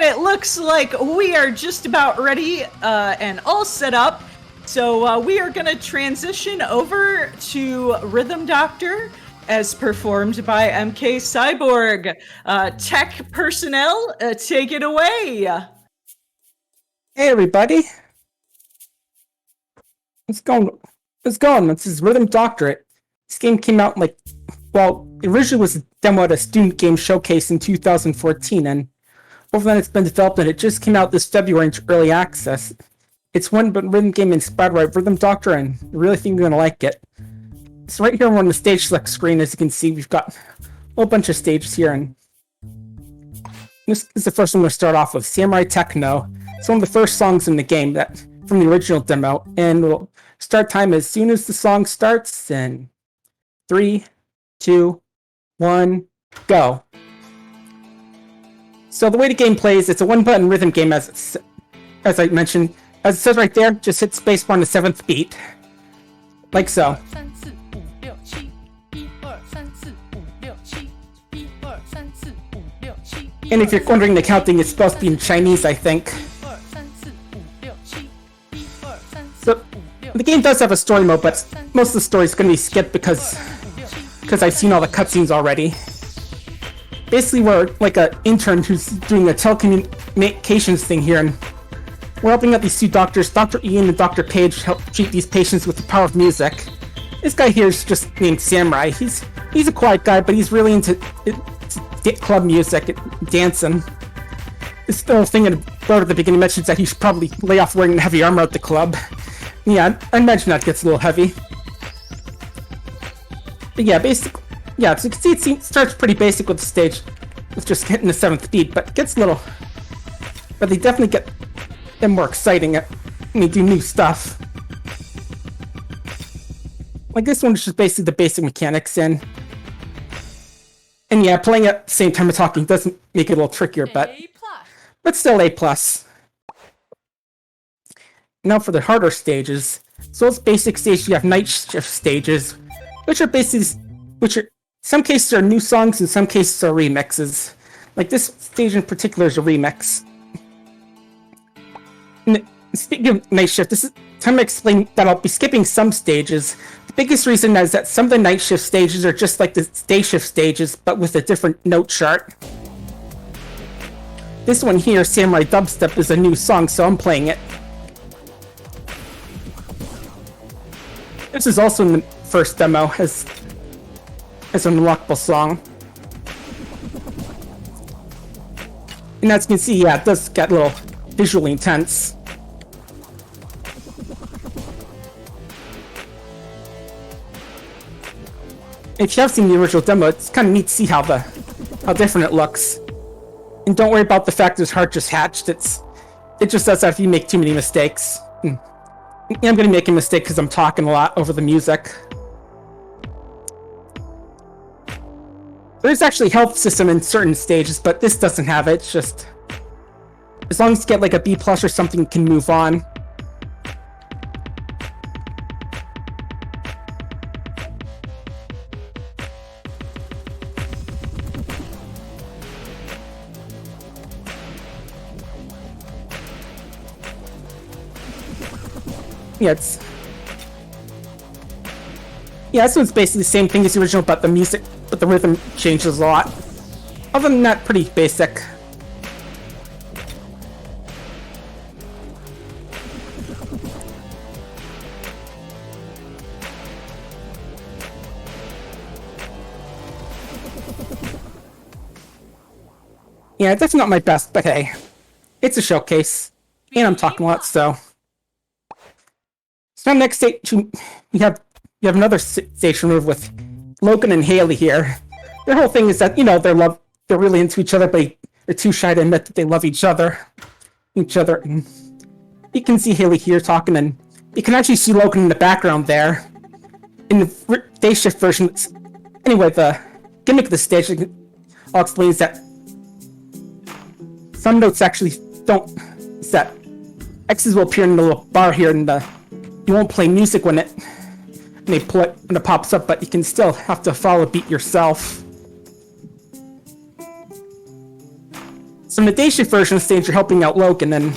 it looks like we are just about ready and all set up. So we are going to transition over to Rhythm Doctor as performed by MKCyborg. Tech personnel, take it away. Hey everybody. What's going? This is Rhythm Doctorate. This game came out it originally was a demo at a student game showcase in 2014, and over then it's been developed and it just came out this February into early access. It's one rhythm game inspired by Rhythm Doctor, and I really think you're gonna like it. So right here on the stage select screen, as you can see, we've got a whole bunch of stages here, and this is the first one we'll start off with, Samurai Techno. It's one of the first songs in the game from the original demo, and we'll start time as soon as the song starts, and 3, 2, 1, go. So the way the game plays, it's a one-button rhythm game, as I mentioned. As it says right there, just hit spacebar on the 7th beat, like so. And if you're wondering, the counting is supposed to be in Chinese, I think. So the game does have a story mode, but most of the story is going to be skipped because I've seen all the cutscenes already. Basically, we're like an intern who's doing a telecommunications thing here, and we're helping out these two doctors, Dr. Ian and Dr. Page, help treat these patients with the power of music. This guy here is just named Samurai. He's a quiet guy, but he's really into club music, dancing. This whole thing at the beginning mentions that he should probably lay off wearing heavy armor at the club. Yeah, I imagine that gets a little heavy. But yeah, basically, yeah, so you can see it starts pretty basic with the stage, with just hitting the 7th beat, but it gets a little... But they definitely get them more exciting when they do new stuff. Like this one is just basically the basic mechanics, and yeah, playing at the same time as talking doesn't make it a little trickier, but still A+. Now for the harder stages. So it's basic stages, you have night shift stages, which are some cases are new songs, in some cases are remixes. Like this stage in particular is a remix. Speaking of night shift, this is time to explain that I'll be skipping some stages. The biggest reason is that some of the night shift stages are just like the day shift stages, but with a different note chart. This one here, Samurai Dubstep, is a new song, so I'm playing it. This is also in the first demo as an unlockable song. And as you can see, yeah, it does get a little visually intense. If you have seen the original demo, it's kind of neat to see how different it looks. And don't worry about the fact that his heart just hatched. It just does that if you make too many mistakes. Yeah, I'm gonna make a mistake because I'm talking a lot over the music. There's actually a health system in certain stages, but this doesn't have it. It's just as long as you get like a B+ or something, you can move on. Yeah, this one's basically the same thing as the original, but the rhythm changes a lot. Other than that, pretty basic. Yeah, that's not my best, but hey, it's a showcase, and I'm talking a lot, so. So next stage, you have another stage removed with Logan and Haley here. Their whole thing is that, you know, they're really into each other, but they're too shy to admit that they love each other. And you can see Haley here talking, and you can actually see Logan in the background there. In the day shift version, anyway, the gimmick of the stage, I'll explain, is that some notes actually don't set. X's will appear in the little bar here, and you won't play music when it pops up, but you can still have to follow a beat yourself. So in the day shift version of the stage, you're helping out Logan, and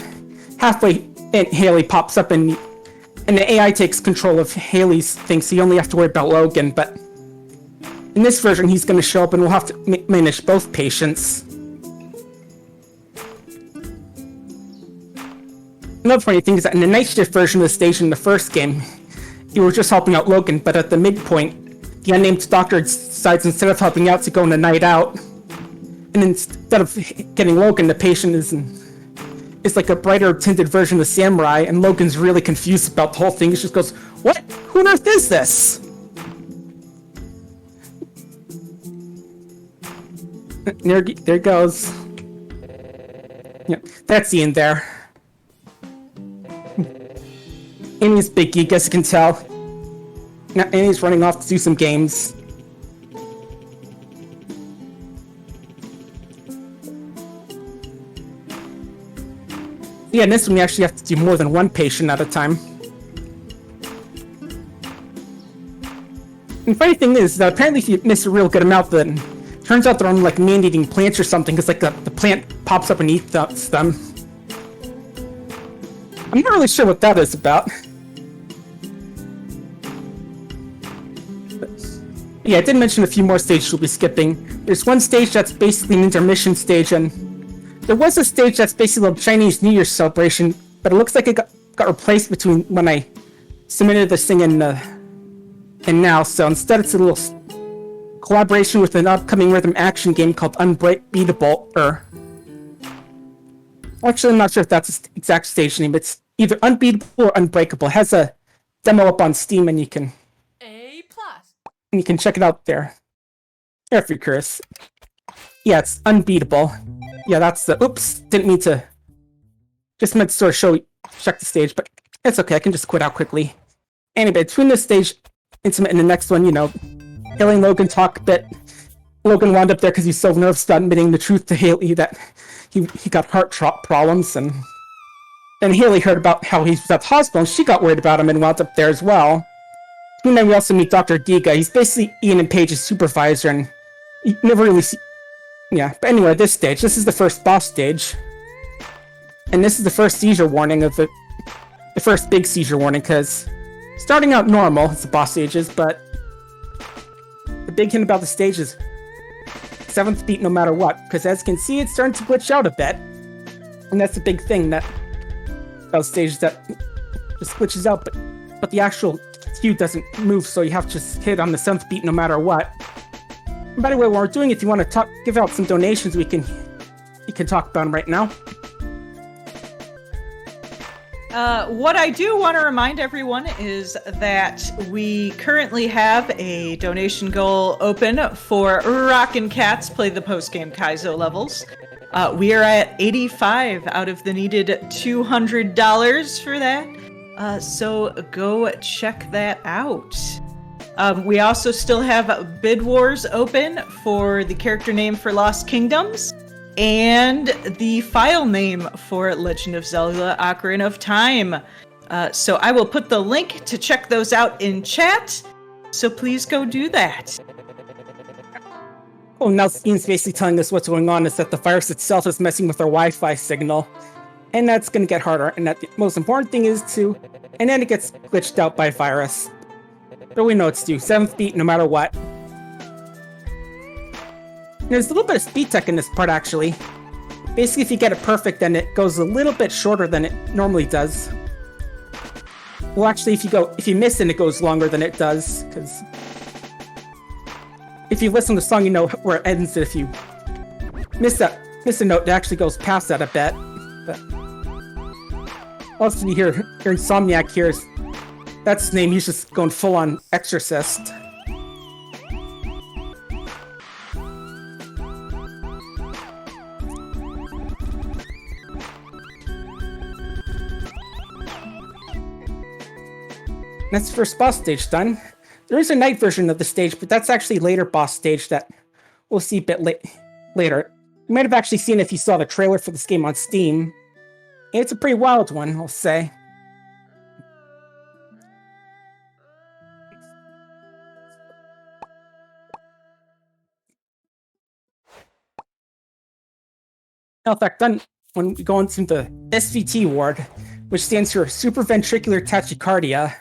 halfway in, Haley pops up, and the AI takes control of Haley's thing, so you only have to worry about Logan. But in this version, he's going to show up, and we'll have to manage both patients. Another funny thing is that in the night shift version of the stage in the first game, you were just helping out Logan, but at the midpoint, the unnamed doctor decides instead of helping out to go on a night out, and instead of getting Logan, the patient is like a brighter tinted version of Samurai, and Logan's really confused about the whole thing. He just goes, "What? Who on earth is this?" There goes. Yeah, that's the end there. Amy's big geek, as you can tell. Now Amy's running off to do some games. Yeah, in this one you actually have to do more than one patient at a time. And the funny thing is that apparently if you miss a real good amount, then turns out they're on like man-eating plants or something, because like the plant pops up and eats them. I'm not really sure what that is about. Yeah, I did mention a few more stages we'll be skipping. There's one stage that's basically an intermission stage, and there was a stage that's basically a Chinese New Year celebration, but it looks like it got replaced between when I submitted this thing and now. So instead, it's a little collaboration with an upcoming rhythm action game called Unbeatable. Actually, I'm not sure if that's the exact stage name. It's either Unbeatable or Unbreakable. It has a demo up on Steam, and you can check it out there. If you're curious. Yeah, it's Unbeatable. Yeah, that's the... Oops, didn't mean to... Just meant to sort of check the stage, but it's okay, I can just quit out quickly. Anyway, between this stage, Intimate, and the next one, Haley and Logan talk a bit. Logan wound up there because he's so nervous about admitting the truth to Haley that he got heart problems, and then Haley heard about how he was at the hospital, and she got worried about him and wound up there as well. And then we also meet Dr. Giga. He's basically Ian and Paige's supervisor, and you never really see... Yeah, but anyway, this is the first boss stage. And this is the first seizure warning of the first big seizure warning, because starting out normal, as the boss stage is, but the big hint about the stage is 7th beat no matter what, because as you can see, it's starting to glitch out a bit. And that's the big thing about stages, that just glitches out, but the actual cue doesn't move, so you have to just hit on the 7th beat no matter what. And by the way, while we're doing it, if you want to give out some donations, you can talk about them right now. What I do want to remind everyone is that we currently have a donation goal open for Rockin' Cats Play the Post-Game Kaizo levels. We are at 85 out of the needed $200 for that. So go check that out. We also still have Bid Wars open for the character name for Lost Kingdoms and the file name for Legend of Zelda Ocarina of Time. So I will put the link to check those out in chat, so please go do that. Well, now Ian's basically telling us what's going on is that the virus itself is messing with our Wi-Fi signal, and that's going to get harder, and that the most important thing is and then it gets glitched out by virus. But we know it's due. 7th beat no matter what. There's a little bit of speed tech in this part, actually. Basically, if you get it perfect, then it goes a little bit shorter than it normally does. Well, actually, if you miss it, it goes longer than it does, because if you listen to the song, you know where it ends. If you miss a note, it actually goes past that a bit. But also, you hear Insomniac here. That's his name. He's just going full on Exorcist. That's the first boss stage done. There is a night version of the stage, but that's actually later boss stage that we'll see a bit later. You might have actually seen it if you saw the trailer for this game on Steam. And it's a pretty wild one, I'll say. Now, in fact, then when we go into the SVT ward, which stands for supraventricular tachycardia,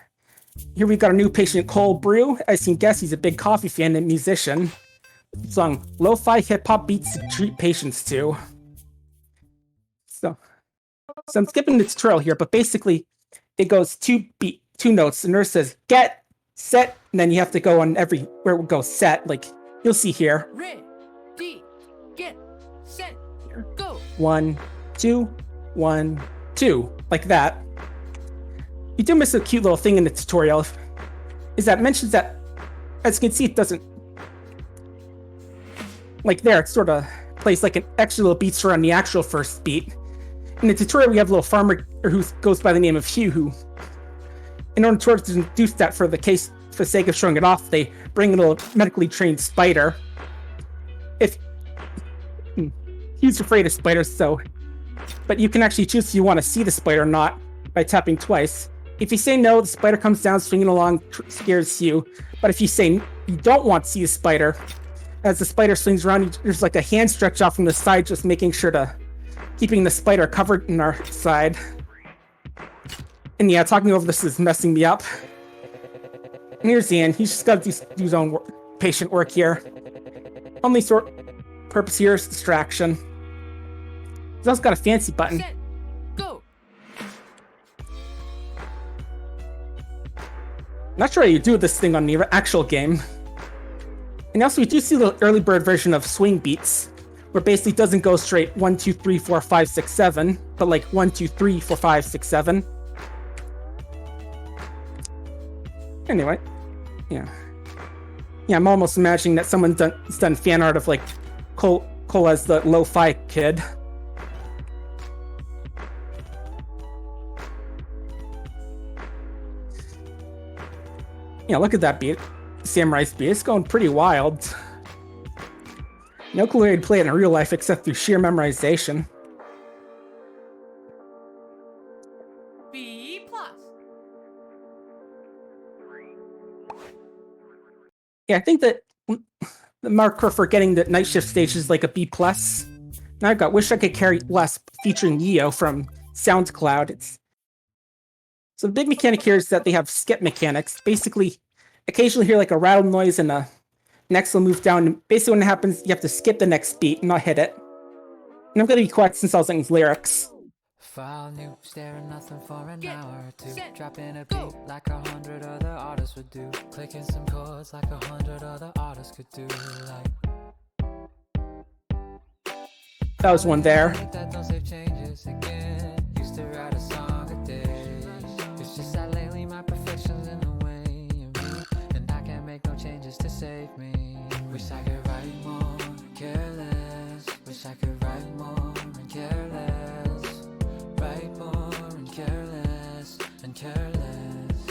here we've got a new patient, Cole Brew. As you can guess, he's a big coffee fan and musician. Song lo-fi hip-hop beats to treat patients to. So I'm skipping the tutorial here, but basically it goes two notes. The nurse says get, set, and then you have to go on where it goes set, like you'll see here. Ready, get, set, go. 1, 2, 1, 2, like that. You do miss a cute little thing in the tutorial, is that it mentions that, as you can see, it doesn't, like there, it sort of plays like an extra little beats around the actual first beat. In the tutorial, we have a little farmer who goes by the name of Hugh, who, in order to introduce that for the sake of showing it off, they bring a little medically trained spider. He's afraid of spiders, but you can actually choose if you want to see the spider or not by tapping twice. If you say no, the spider comes down swinging along, scares you. But if you say you don't want to see the spider, as the spider swings around, there's like a hand stretch out from the side, just making sure to keeping the spider covered in our side. And yeah, talking over this is messing me up. And here's Ian. He's just got to do his own patient work here. Only purpose here is distraction. He's also got a fancy button. Set, go. Not sure how you do this thing on the actual game. And also, we do see the early bird version of swing beats, where basically it doesn't go straight 1, 2, 3, 4, 5, 6, 7, but like 1, 2, 3, 4, 5, 6, 7. Anyway, yeah, I'm almost imagining that someone's done fan art of like Cole as the lo-fi kid. Yeah, look at that beat. Samurai's beat. It's going pretty wild. No clue way to play it in real life except through sheer memorization. B plus. Yeah, I think that the marker for getting the night shift stage is like a B+. Now I've got Wish I Could Carry Less featuring Yeo from SoundCloud. So the big mechanic here is that they have skip mechanics. Basically, occasionally hear like a rattle noise and next will move down. Basically when it happens, you have to skip the next beat and not hit it. And I'm going to be quiet since I was singing lyrics. File new, staring nothing for an hour or two. Set, Dropping a go. beat like 100 other artists would do. Clicking some chords like 100 other artists could do. That was one there. That don't save changes again. Used to write a song a day. It's just that lately my perfection's in the way of me, and I can't make no changes to save me. Wish I could write more, careless. Wish I could write more and careless. Write more and careless and careless.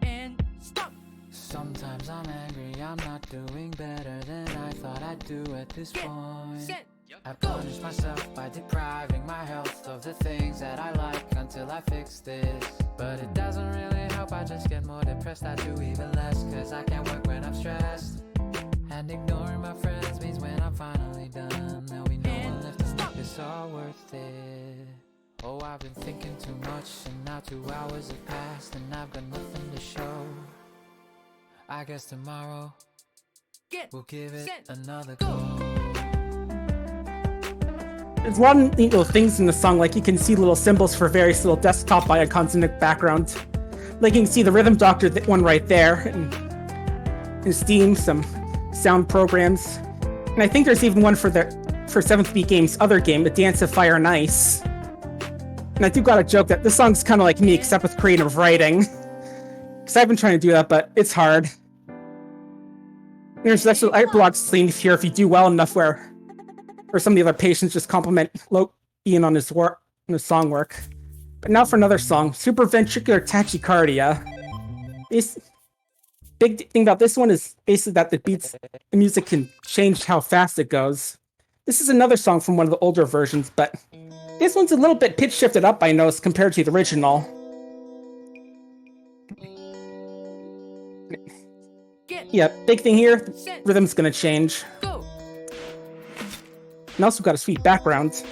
And stop. Sometimes I'm angry, I'm not doing better than I thought I'd do at this point. Set, I punish myself by depriving my health of the things that I like until I fix this. But it doesn't really help, I just get more depressed. I do even less, cause I can't work when I'm stressed. And ignoring my friends means when I'm finally done, there'll be no one left to make this all worth it. Oh, I've been thinking too much, and now 2 hours have passed, and I've got nothing to show. I guess tomorrow we'll give it another go. There's a lot of neat little things in the song, like you can see little symbols for various little desktop icons in the background. Like you can see the Rhythm Doctor one right there, and in Steam, some sound programs. And I think there's even one for 7th Beat Game's other game, The Dance of Fire and Ice. And I do gotta joke that this song's kind of like me, except with creative writing. Because I've been trying to do that, but it's hard. There's actually art blocks linked here if you do well enough where some of the other patients just compliment Ian on his work, on his song work. But now for another song, Supraventricular Tachycardia. This big thing about this one is basically that the music can change how fast it goes. This is another song from one of the older versions, but this one's a little bit pitch shifted up, I noticed, compared to the original. Yeah, big thing here, rhythm's gonna change. go. And also got a sweet background.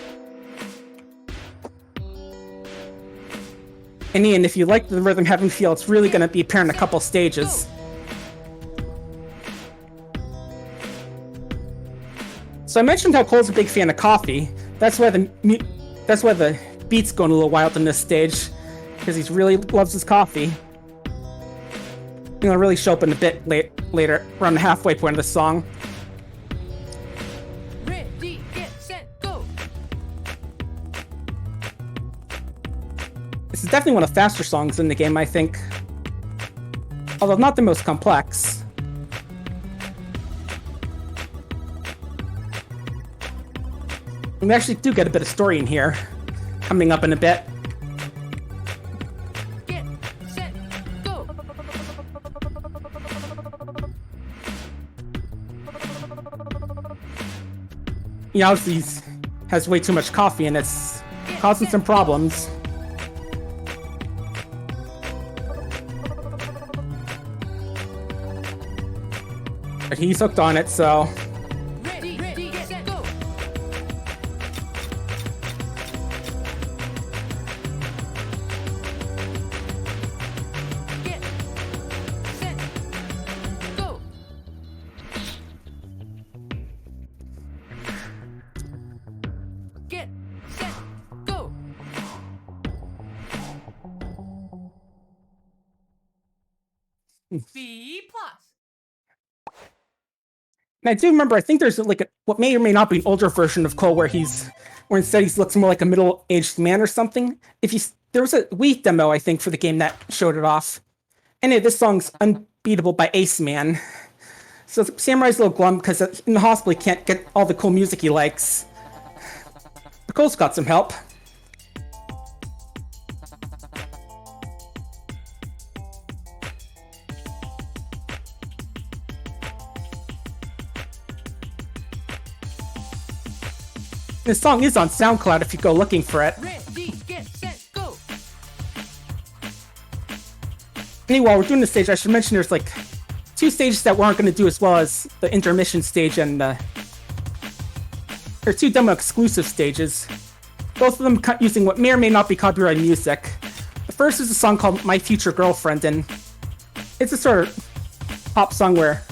And Ian, if you like the Rhythm Heaven feel, it's really going to be apparent in a couple stages. So I mentioned how Cole's a big fan of coffee. That's why the beat's going a little wild in this stage, because he really loves his coffee. It'll really show up in a bit later, around the halfway point of the song. Ready, get, set, go. This is definitely one of the faster songs in the game, I think. Although not the most complex. We actually do get a bit of story in here, coming up in a bit. Get, set, go. He obviously has way too much coffee and it's causing some problems. But he's hooked on it, so... Ready, get, set, go. Get, set, go. Get, set, go. B plus. And I do remember, I think there's like what may or may not be an older version of Cole where instead he looks more like a middle-aged man or something. There was a Wii demo, I think, for the game that showed it off. Anyway, this song's Unbeatable by Ace Man. So Samurai's a little glum because in the hospital he can't get all the cool music he likes. But Cole's got some help. This song is on SoundCloud if you go looking for it. Ready, get, set, go. Anyway, while we're doing this stage, I should mention there's like 2 stages that we aren't going to do as well as the intermission stage and there are 2 demo exclusive stages. Both of them using what may or may not be copyrighted music. The first is a song called My Future Girlfriend, and it's a sort of pop song where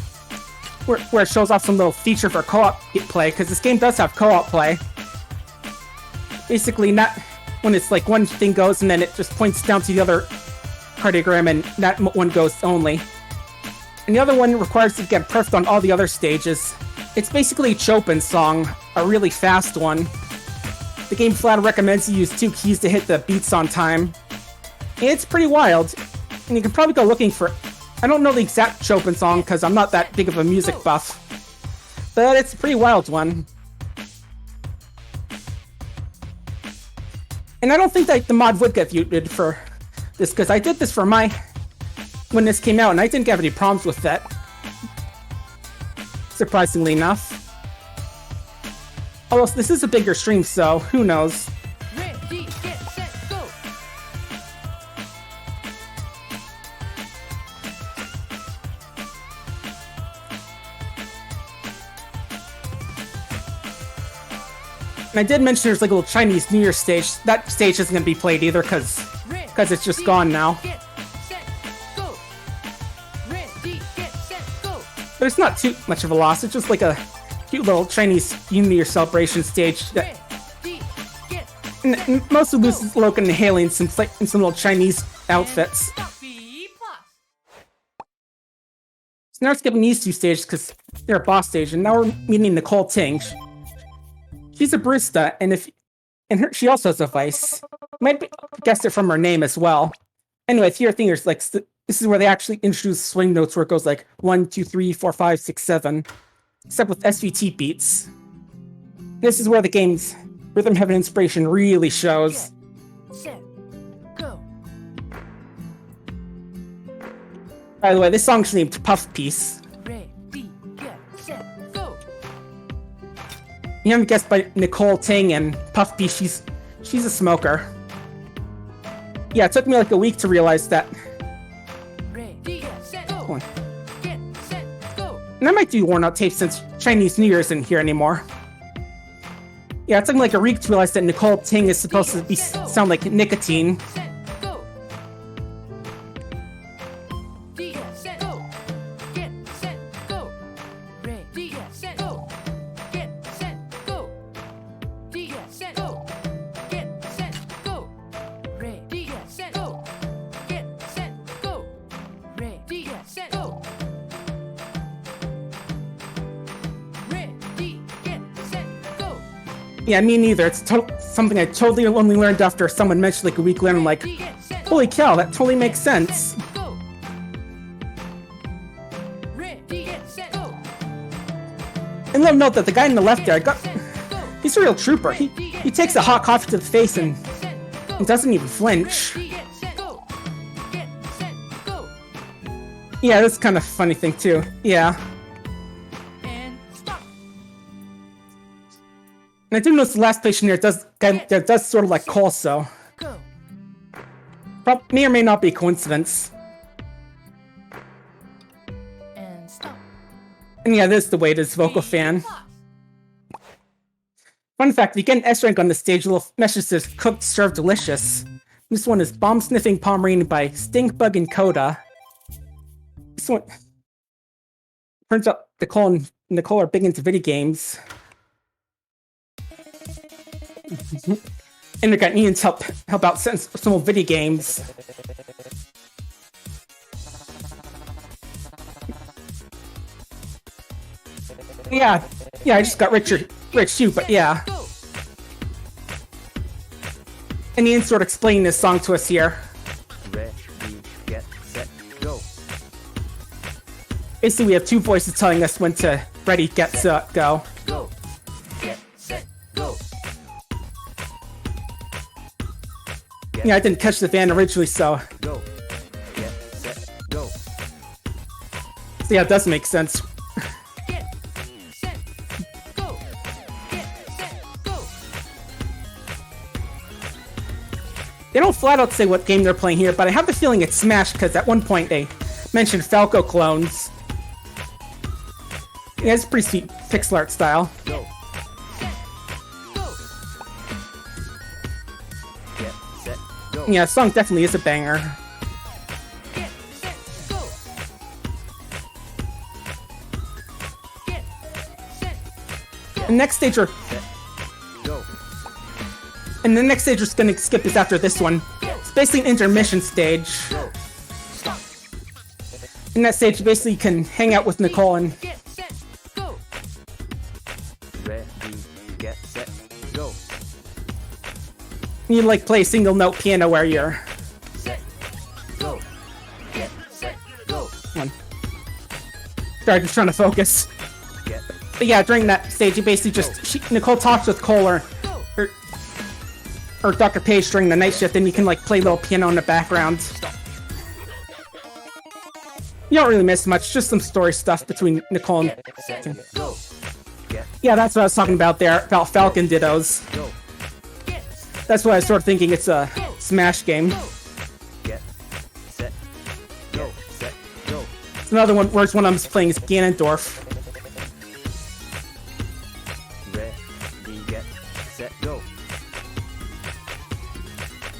it shows off some little feature for co-op play, because this game does have co-op play. Basically, not when it's like one thing goes and then it just points down to the other cardiogram and that one goes only. And the other one requires you to get perfect on all the other stages. It's basically a Chopin song, a really fast one. The game flat recommends you use 2 keys to hit the beats on time. It's pretty wild, and you can probably go looking for... I don't know the exact Chopin song because I'm not that big of a music buff, but it's a pretty wild one. And I don't think that the mod would get muted for this, because I did this for when this came out, and I didn't have any problems with that. Surprisingly enough. Although this is a bigger stream, so who knows. Ready, get, set, go. And I did mention there's like a little Chinese New Year stage. That stage isn't going to be played either because it's just gone now. Get, set, go. Ready, get, set, go. But it's not too much of a loss. It's just like a cute little Chinese New Year celebration stage. Ready, get, And mostly Lucy's Logan and Haley in some little Chinese outfits. B plus. So now we're skipping these 2 stages because they're a boss stage, and now we're meeting Nicole Ting. She's a barista, and she also has a vice. Might be guessed it from her name as well. Anyway, here there's like this is where they actually introduce swing notes where it goes like 1, 2, 3, 4, 5, 6, 7, except with SVT beats. This is where the game's Rhythm Heaven inspiration really shows. Set, go. By the way, this song's named Puff Piece. Ready, get, set, go. You haven't guessed by Nicole Ting, and Puff Piece, she's a smoker. Yeah, it took me like a week to realize that. Ready, get, set, Hold go. on. Get, set, go. And I might do worn out tape since Chinese New Year isn't here anymore. Yeah, it took me like a week to realize that Nicole Ting is supposed to sound like nicotine. Set, go. set, go. Get set, go. Ready, get set, go. Get set, go. Ready, get set, go. Ready, get set, go. Yeah, me neither. It's something I totally only learned after someone mentioned like a week later. I'm like, Ready, get set, go. holy cow, that totally makes sense. Go. Ready, get set, go. And little note that the guy on the left there, Go. he's a real trooper. He takes a hot coffee to the face and doesn't even flinch. Ready, get set, go. Get set, go. Yeah, that's kind of a funny thing too. Yeah. And stop. And I do notice the last patient here does sort of like Colso. Go. May or may not be a coincidence. And stop. And yeah, this is the way it is, vocal fan. Fun fact, if you get an S rank on the stage, a little message says cooked, served, delicious. This one is Bomb Sniffing Pomeranian by Stinkbug and Coda. This one turns out Nicole and Nicole are big into video games. And we got Ian's help out some more video games. Yeah, I just got rich too, but yeah. Go. And Ian sort of explained this song to us here. Ready, get set, go. Basically, we have two voices telling us when to ready, get, set, go. Go. Get set, go. Yeah, I didn't catch the band originally, so Go. Get set, go. yeah, it does make sense. Get set, go. Get set, go. They don't flat out say what game they're playing here, but I have the feeling it's Smash because at one point they mentioned Falco clones. Yeah, it's pretty sweet pixel art style. Go. Set, go. Get set, go. Yeah, the song definitely is a banger. Get set, go. Get set, go. The next stage Set, go. and the next stage we're gonna skip is after this one. It's basically an intermission stage. Go. Stop. In that stage, you basically can hang out with Nicole and Get set, go. Ready, get set, go. you like play single note piano where you're Set, go. Get set, go. one. Sorry, just trying to focus. Get But yeah, during that stage, you basically just Nicole talks with Cole Go. or Dr. Page during the night shift, and you can like play a little piano in the background. You don't really miss much, just some story stuff between Nicole and. set, go. Get Yeah, that's what I was talking about there, about Falcon Dittos. go. Get That's what I was sort of thinking it's a Smash game. go. Get set, go. Set, go. It's another one, whereas one I'm playing is Ganondorf. Ready, get set, go.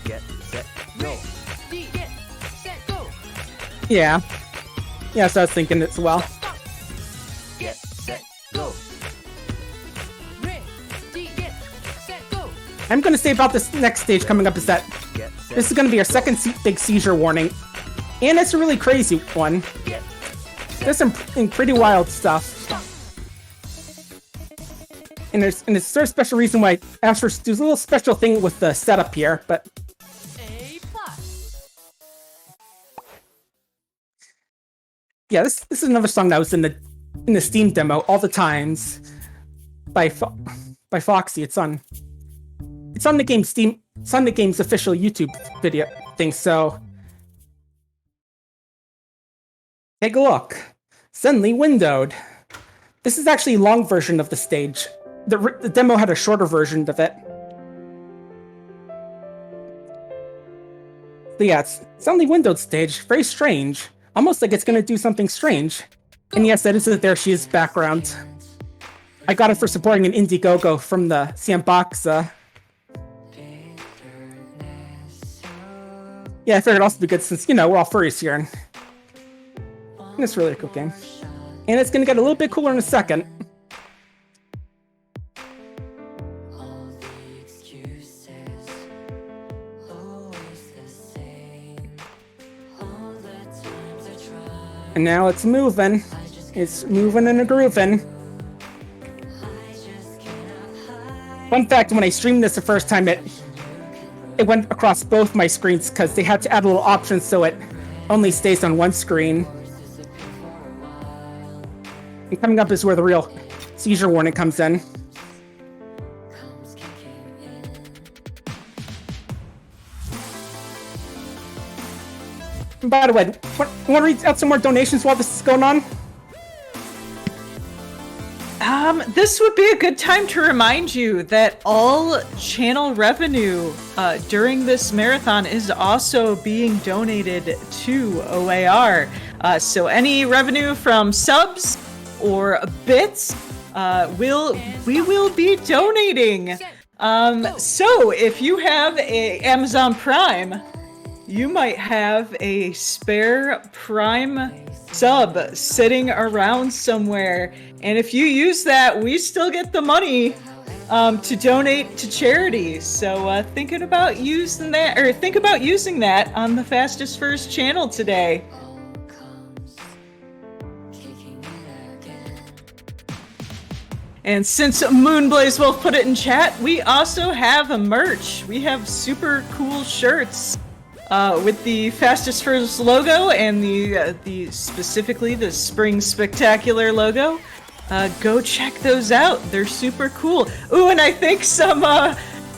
Get set, go. Ready, get set, go. Yeah. Yeah, so I was thinking as well. Stop. Get set, go. Ready, get set, go. I'm gonna say about this next stage coming up is that Get set, this is gonna be our second big seizure warning. And it's a really crazy one. Get There's some pretty wild stuff. stop. And there's sort of special reason why there's a little special thing with the setup here, but A plus. yeah, this is another song that was in the Steam demo all the times by Foxy. It's on the game Steam. It's on the game's official YouTube video thing. So take a look. Suddenly windowed. This is actually a long version of the stage. The demo had a shorter version of it. So yeah, it's suddenly windowed stage. Very strange. Almost like it's gonna do something strange. And yes, that is it. There she is. Background. I got it for supporting an Indiegogo from the Sandbox. Yeah, I figured it'd also be good since, we're all furries here. And it's really a cool game. And it's gonna get a little bit cooler in a second. And now it's moving. It's moving and a grooving. Fun fact, when I streamed this the first time, it went across both my screens because they had to add a little option so it only stays on one screen. And coming up is where the real seizure warning comes in. And by the way, want to read out some more donations while this is going on? This would be a good time to remind you that all channel revenue during this marathon is also being donated to OAR. So any revenue from subs or bits, we will be donating. So if you have a Amazon Prime, you might have a spare Prime sub sitting around somewhere. And if you use that, we still get the money to donate to charity. So think about using that on the Fastest First channel today. And since Moonblaze Wolf put it in chat, we also have a merch. We have super cool shirts with the Fastest First logo and the specifically the Spring Spectacular logo. Go check those out. They're super cool. Ooh, and I think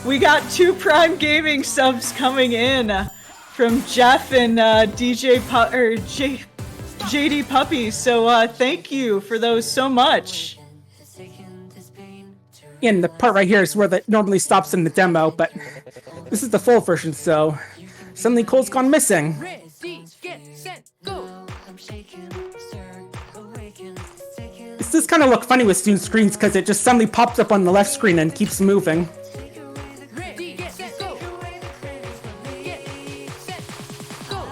we got 2 Prime Gaming subs coming in from Jeff and JD Puppy. So thank you for those so much. And the part right here is where that normally stops in the demo, but this is the full version, so suddenly Cole's gone missing. Ready, get, set, go. This kind of look funny with student screens because it just suddenly pops up on the left screen and keeps moving. Ready, get, set, go. Get, set, go.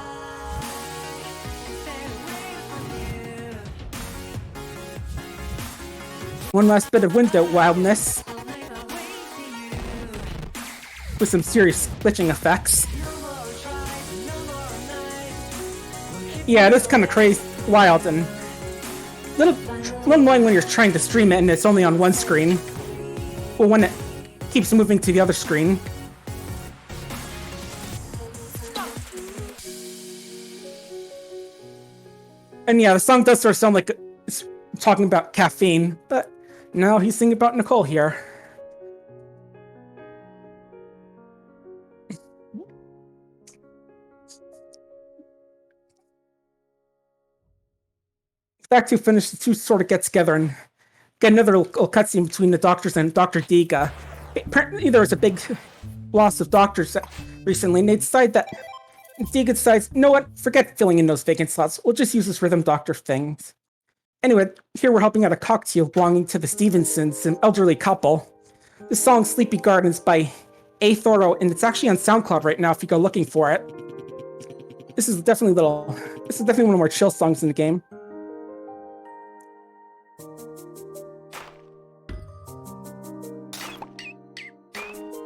One last bit of window wildness with some serious glitching effects. Yeah, it is kind of crazy, wild, and a little annoying when you're trying to stream it and it's only on one screen. Or when it keeps moving to the other screen. And yeah, the song does sort of sound like it's talking about caffeine, but now he's singing about Nicole here. Back to finish, the two sort of get together and get another little cutscene between the doctors and Dr. Diga. Apparently there was a big loss of doctors recently, and they decide that Diga decides, you know what, forget filling in those vacant slots, we'll just use this rhythm doctor things. Anyway, here we're helping out a cocktail belonging to the Stevensons, an elderly couple. This song, Sleepy Gardens by A. Thoro, and it's actually on SoundCloud right now if you go looking for it. This is definitely one of the more chill songs in the game.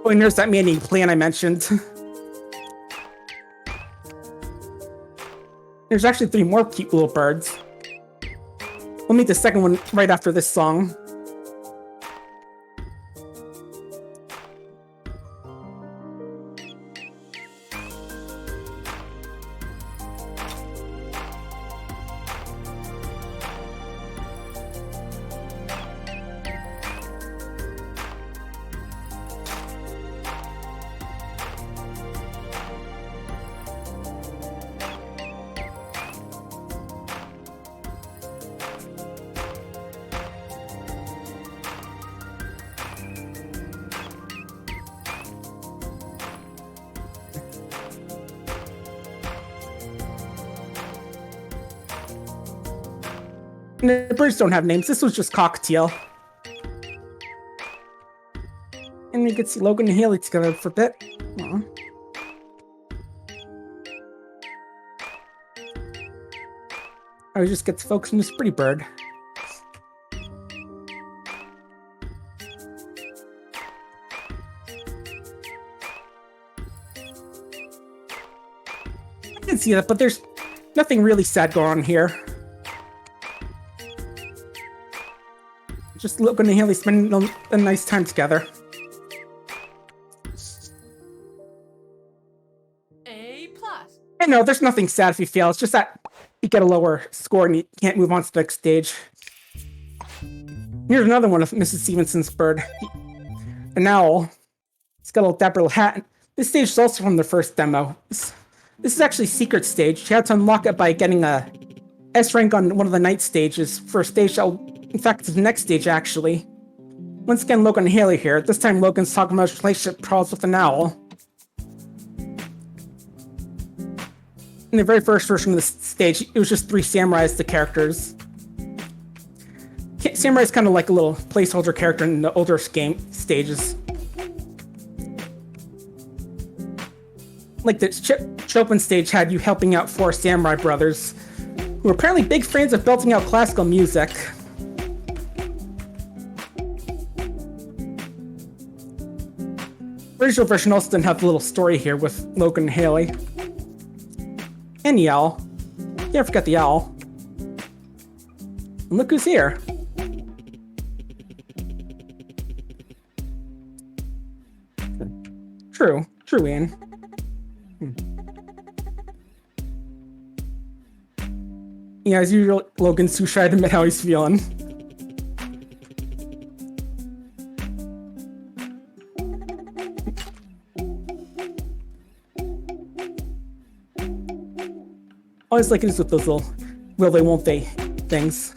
Oh, and there's that meaning plan I mentioned. There's actually 3 more cute little birds. We'll meet the second one right after this song. And the birds don't have names. This was just Cocktail. And we could see Logan and Haley together for a bit. Aww. I just get to focus on this pretty bird. I can see that, but there's nothing really sad going on here. Just Logan and Haley spending a nice time together. A plus. I know, there's nothing sad if you fail. It's just that you get a lower score and you can't move on to the next stage. Here's another one of Mrs. Stevenson's bird. An owl. It's got a little dapper little hat. This stage is also from the first demo. This is actually secret stage. You had to unlock it by getting a S rank on one of the night stages for a stage that will, in fact, it's the next stage actually. Once again, Logan and Haley here. This time Logan's talking about his relationship problems with an owl. In the very first version of the stage, it was just 3 samurais, the characters. Samurai's kind of like a little placeholder character in the older game stages. Like the Chopin stage had you helping out 4 samurai brothers, who were apparently big fans of belting out classical music. The original version also didn't have the little story here with Logan and Haley. And the owl. Can't forget the owl. And look who's here. True, Ian. Yeah, as usual, Logan's too shy to admit how he's feeling. Always like it is with those little will they won't they things.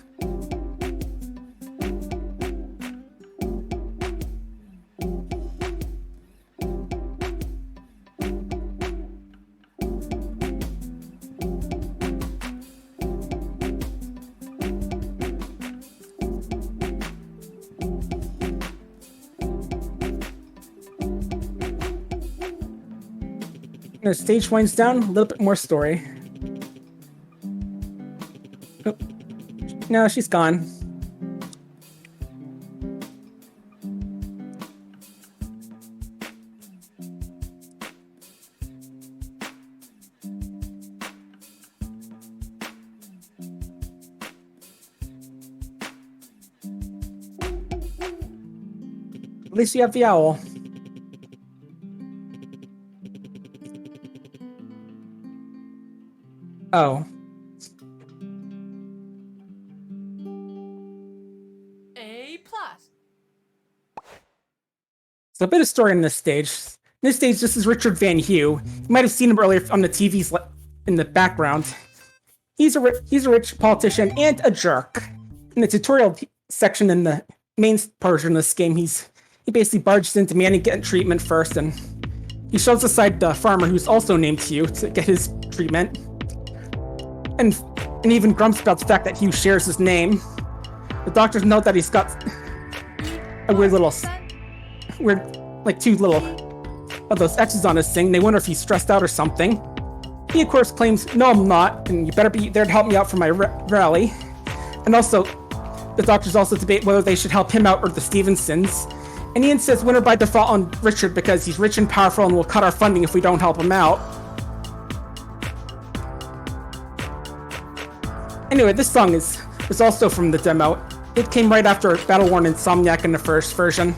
The stage winds down, a little bit more story. Oh. No, she's gone. At least you have the owl. Oh. A plus. So a bit of story in this stage. In this stage, this is Richard Van Hue. You might have seen him earlier on the TVs in the background. He's a rich politician and a jerk. In the tutorial section in the main portion of this game, he basically barges in demanding getting treatment first, and he shoves aside the farmer who's also named Hugh to get his treatment. And even grumps about the fact that Hugh shares his name. The doctors note that he's got a weird, like 2 little of those X's on his thing. They wonder if he's stressed out or something. He, of course, claims, "No, I'm not, and you better be there to help me out for my rally." And also, the doctors also debate whether they should help him out or the Stevensons. And Ian says winner by default on Richard because he's rich and powerful and will cut our funding if we don't help him out. Anyway, this song is also from the demo. It came right after Battle Worn Insomniac in the first version.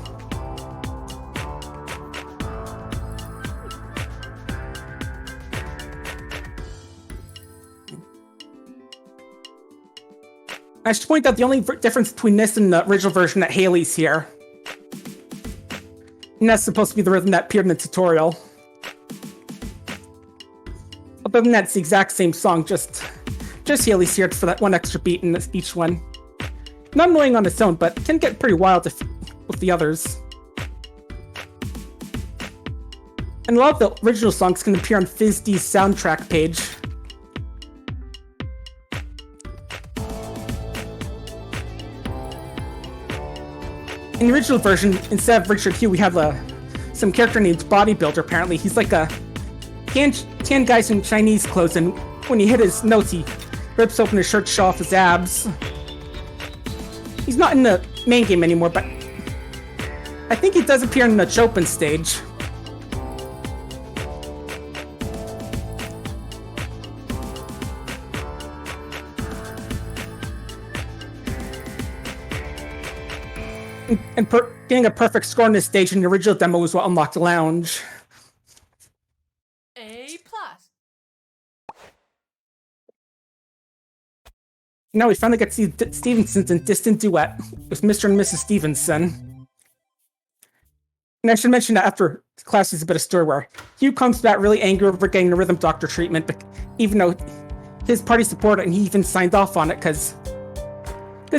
I should point out the only difference between this and the original version that Haley's here. And that's supposed to be the rhythm that appeared in the tutorial. Other than that, it's the exact same song, just Haley's here for that one extra beat in each one. Not annoying on its own, but can get pretty wild with the others. And a lot of the original songs can appear on FizzD's soundtrack page. In the original version, instead of Richard Hugh, we have some character named Bodybuilder, apparently. He's like a tan guy in Chinese clothes, and when he hit his notes, he rips open his shirt to show off his abs. He's not in the main game anymore, but I think he does appear in the Chopin stage. And getting a perfect score on this stage in the original demo was what unlocked the lounge. A plus. Now we finally get to see Stevenson's in distant duet with Mr. and Mrs. Stevenson. And I should mention that after class is a bit of story where Hugh comes back really angry over getting the Rhythm Doctor treatment, but even though his party supported it and he even signed off on it, because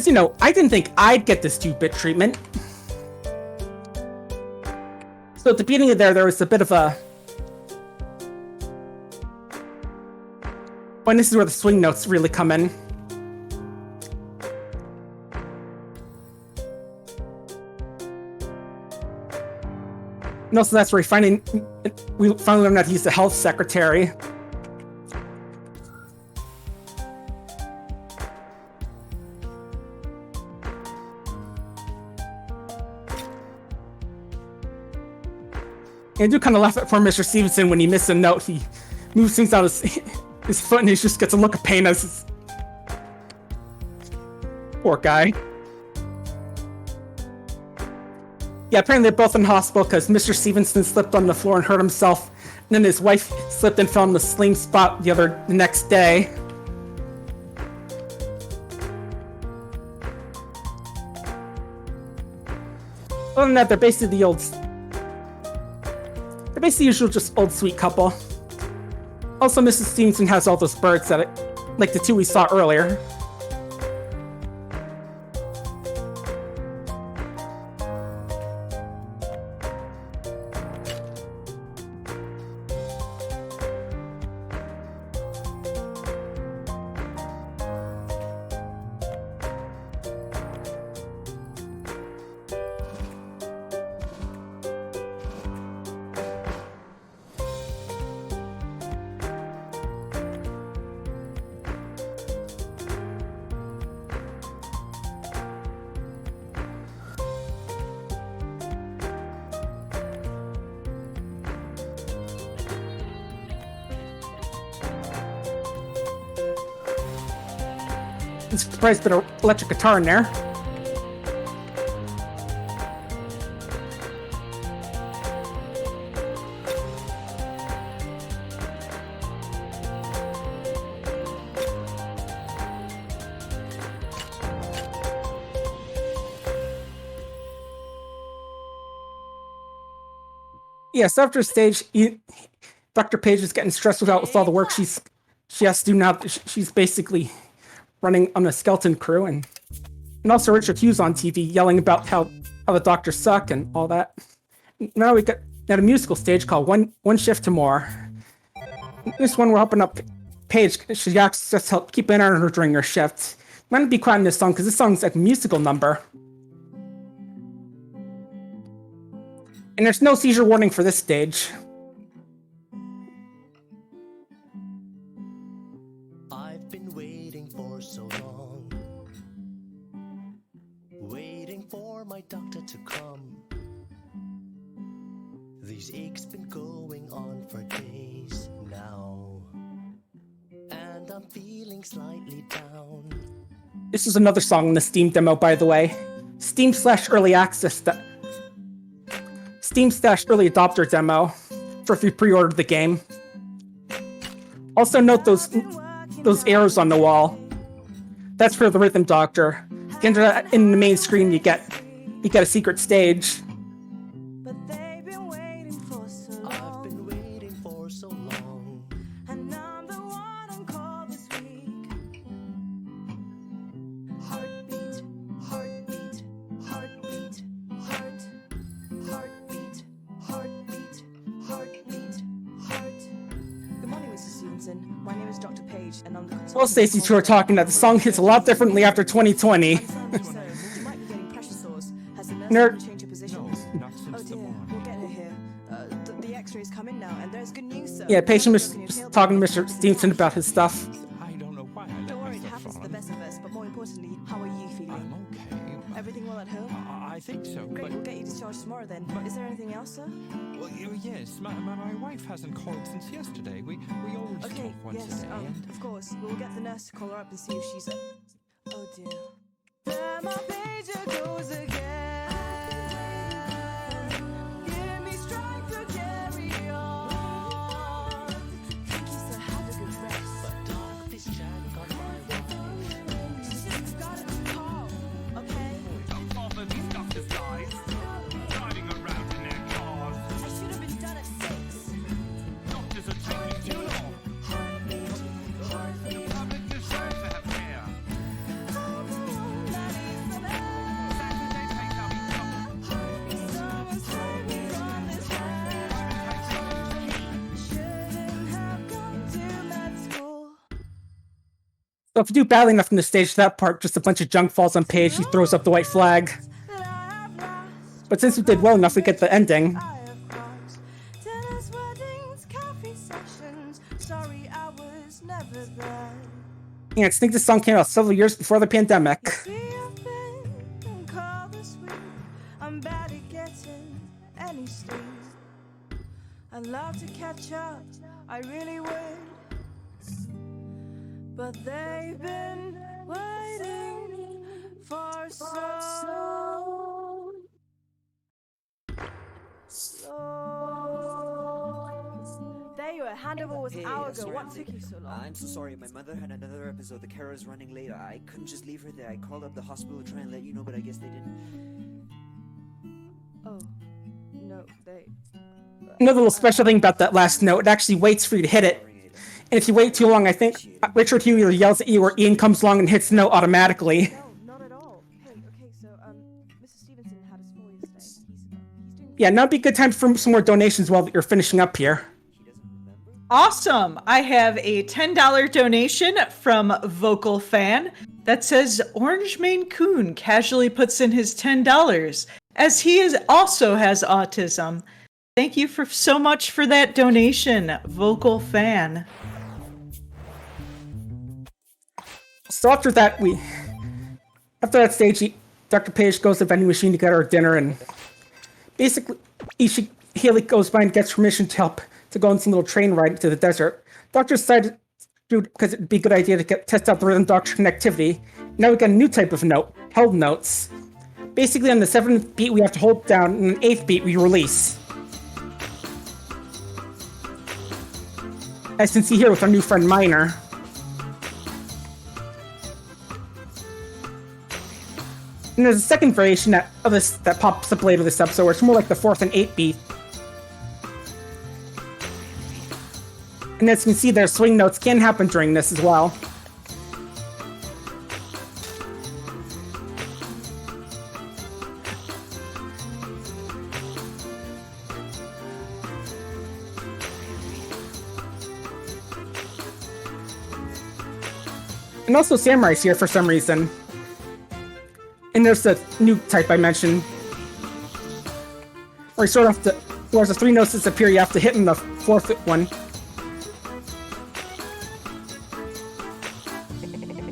you know, I didn't think I'd get this 2-bit treatment. So at the beginning of there was a bit of a... When this is where the swing notes really come in. And also that's where we finally learn that he's the health secretary. I do kind of laugh at poor Mr. Stevenson when he misses a note. He moves things out his foot and he just gets a look of pain as his... Poor guy. Yeah, apparently they're both in hospital because Mr. Stevenson slipped on the floor and hurt himself. And then his wife slipped and fell in the sling spot the next day. Other than that, they're basically the usual just old sweet couple. Also, Mrs. Stevenson has all those birds that like the two we saw earlier. I'm surprised there's an electric guitar in there. Yes, after stage, Dr. Page is getting stressed out with all the work she has to do now. She's basically running on a skeleton crew, and also Richard Hughes on TV yelling about how the doctors suck and all that. Now we got at a musical stage called One Shift to More. This one we're helping up Paige. She has to just help keep an eye on her during her shift. I'm gonna be quiet in this song because this song's like a musical number. And there's no seizure warning for this stage. I've been waiting for so long, waiting for my doctor to come. These aches been going on for days now, and I'm feeling slightly down. This is another song in the Steam demo, by the way. Steam/early access Steam/early adopter demo for if you pre-ordered the game. Also note those arrows on the wall. That's for the Rhythm Doctor. In the main screen, you get a secret stage. I've been waiting for so long, and I'm the one on call this week. Heartbeat, heartbeat, heartbeat, heart, heartbeat, heartbeat, heartbeat, heart. Good morning, Mrs. Stevenson. My name is Dr. Page, and I'm the consultant. Well, Stacey, two are talking that the song hits a lot differently after 2020. You might be getting pressure sores. Has the nurse Nerd. ever changed your positions? Oh dear, we'll get her here. The X-rays come in now, and there's good news, sir. Yeah, patient was Can you just tell talking to them? Mr. Stevenson about his stuff. I don't know why I let Don't worry, it myself happens to fall. the best of us, but more importantly, how are you feeling? I'm okay. Everything well at home? I think so, Great, but... we'll get you discharged tomorrow then. Is there anything else, sir? Well, yes, my wife hasn't called since yesterday. We always Okay, talk once yes, a day, and... of course. We'll get the nurse to call her up and see if she's... Oh dear. There my pager goes again. So if you do badly enough in the stage, that part, just a bunch of junk falls on Paige. She throws up the white flag. But since we did well enough, we get the ending. Yeah, I think this song came out several years before the pandemic. I'd love to catch up, I really would. But they've been waiting for so There you were. Handover was an hour ago. What took you so long? I'm so sorry. My mother had another episode. The car is running late. I couldn't just leave her there. I called up the hospital to try and let you know, but I guess they didn't. Oh, no, they... Another little special thing about that last note, it actually waits for you to hit it. And if you wait too long, I think Richard Hugh either yells at you or Ian comes along and hits the note automatically. No, not at all. Hey, okay, so, Mr. Stevenson had his fall yesterday. He's doing... Yeah, now would be a good time for some more donations while you're finishing up here. Awesome. I have a $10 donation from Vocal Fan that says Orange Maine Coon casually puts in his $10 as he also has autism. Thank you so much for that donation, Vocal Fan. So after that stage, Dr. Page goes to the vending machine to get her dinner, and basically Haley goes by and gets permission to go on some little train ride to the desert. Doctor decided, because it'd be a good idea to test out the Rhythm Doctor connectivity. Now we got a new type of note, held notes. Basically, on the 7th beat, we have to hold down, and on the 8th beat, we release. As you can see here with our new friend Minor. And there's a second variation that pops up later this episode, where it's more like the 4th and 8th beat. And as you can see, their swing notes can happen during this as well. And also Samurai's here for some reason. And there's the new type I mentioned. Where you sort of have to, whereas the 3 notes disappear, you have to hit in the 4th one.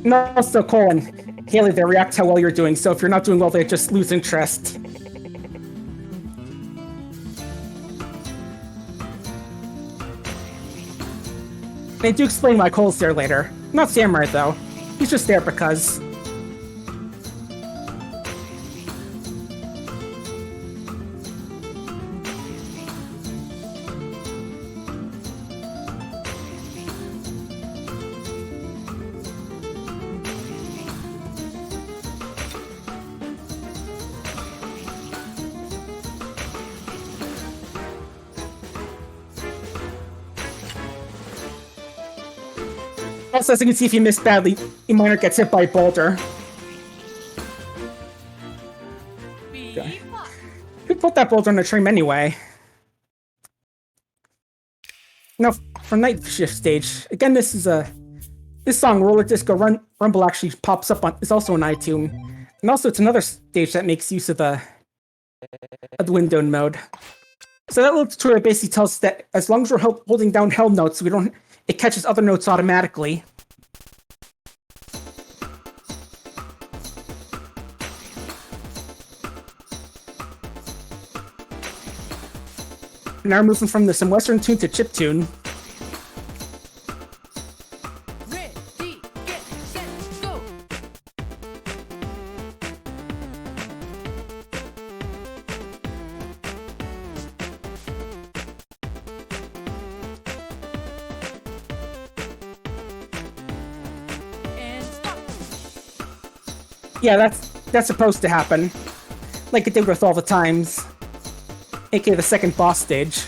And also Cole and Haley, they react to how well you're doing, so if you're not doing well, they just lose interest. They do explain why Cole's there later. Not Samurai, though. He's just there because... Also, as you can see, if you miss badly, Minor gets hit by a boulder. Okay. Who put that boulder on the trim anyway? Now, for Night Shift stage, again, this song, Roller Disco Rumble, actually pops up is also an iTunes. And also, it's another stage that makes use of the windowed mode. So that little tutorial basically tells us that as long as we're holding down held notes, it catches other notes automatically. Now we're moving from some Western tune to chip tune. Ready, get, set, go. And stop. Yeah, that's supposed to happen. Like it did with All the Times. aka the second boss stage.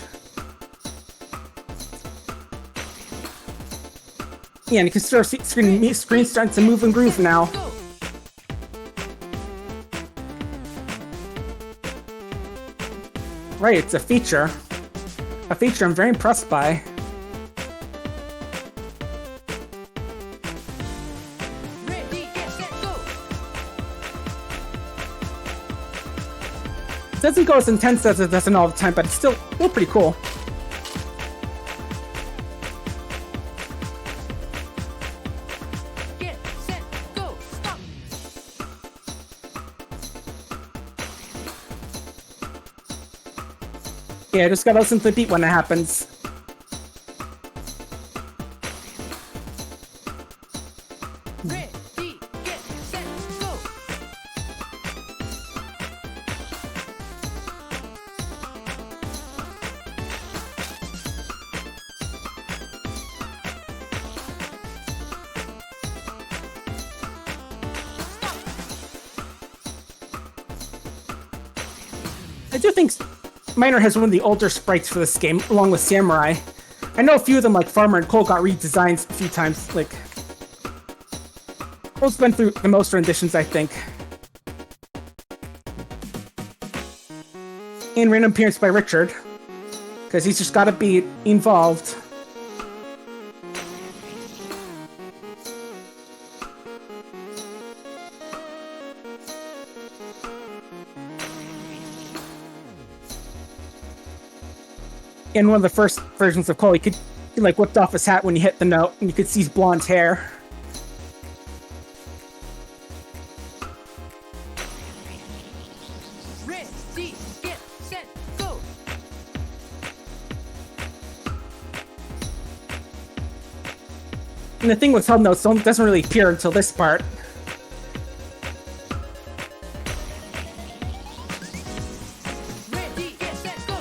Yeah, and you can start screen starting to move and groove now. Right, it's a feature. A feature I'm very impressed by. doesn't go as intense as it doesn't all the time, but it's still pretty cool. Get set go. Stop. Yeah, just gotta listen to the beat when it happens. Ready, get set go. I do think Miner has one of the older sprites for this game, along with Samurai. I know a few of them, like Farmer and Cole, got redesigned a few times. Like, Cole's been through the most renditions, I think. And random appearance by Richard, because he's just gotta be involved. In one of the first versions of Cole, he like whipped off his hat when he hit the note, and you could see his blonde hair. Ready, get set go. And the thing with held notes doesn't really appear until this part. Ready, get set go.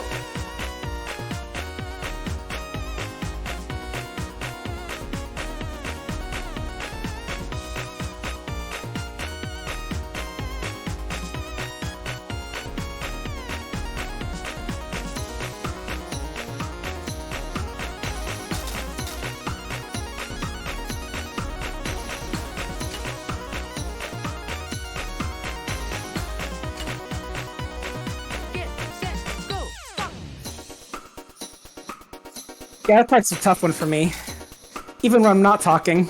Get set go. Stop. Yeah, that part's a tough one for me. Even when I'm not talking.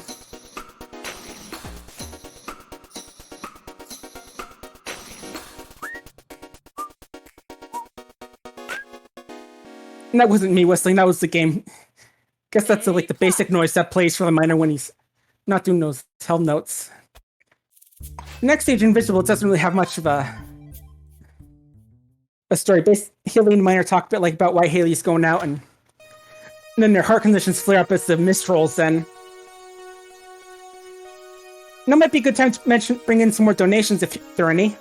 And that wasn't me whistling, that was the game. Guess that's like the basic noise that plays for the miner when he's not doing those held notes. Next stage, Invisible, doesn't really have much of a story. Haley and Miner talk a bit like about why Haley's going out, and then their heart conditions flare up as the mist rolls in. Now might be a good time to bring in some more donations if there are any.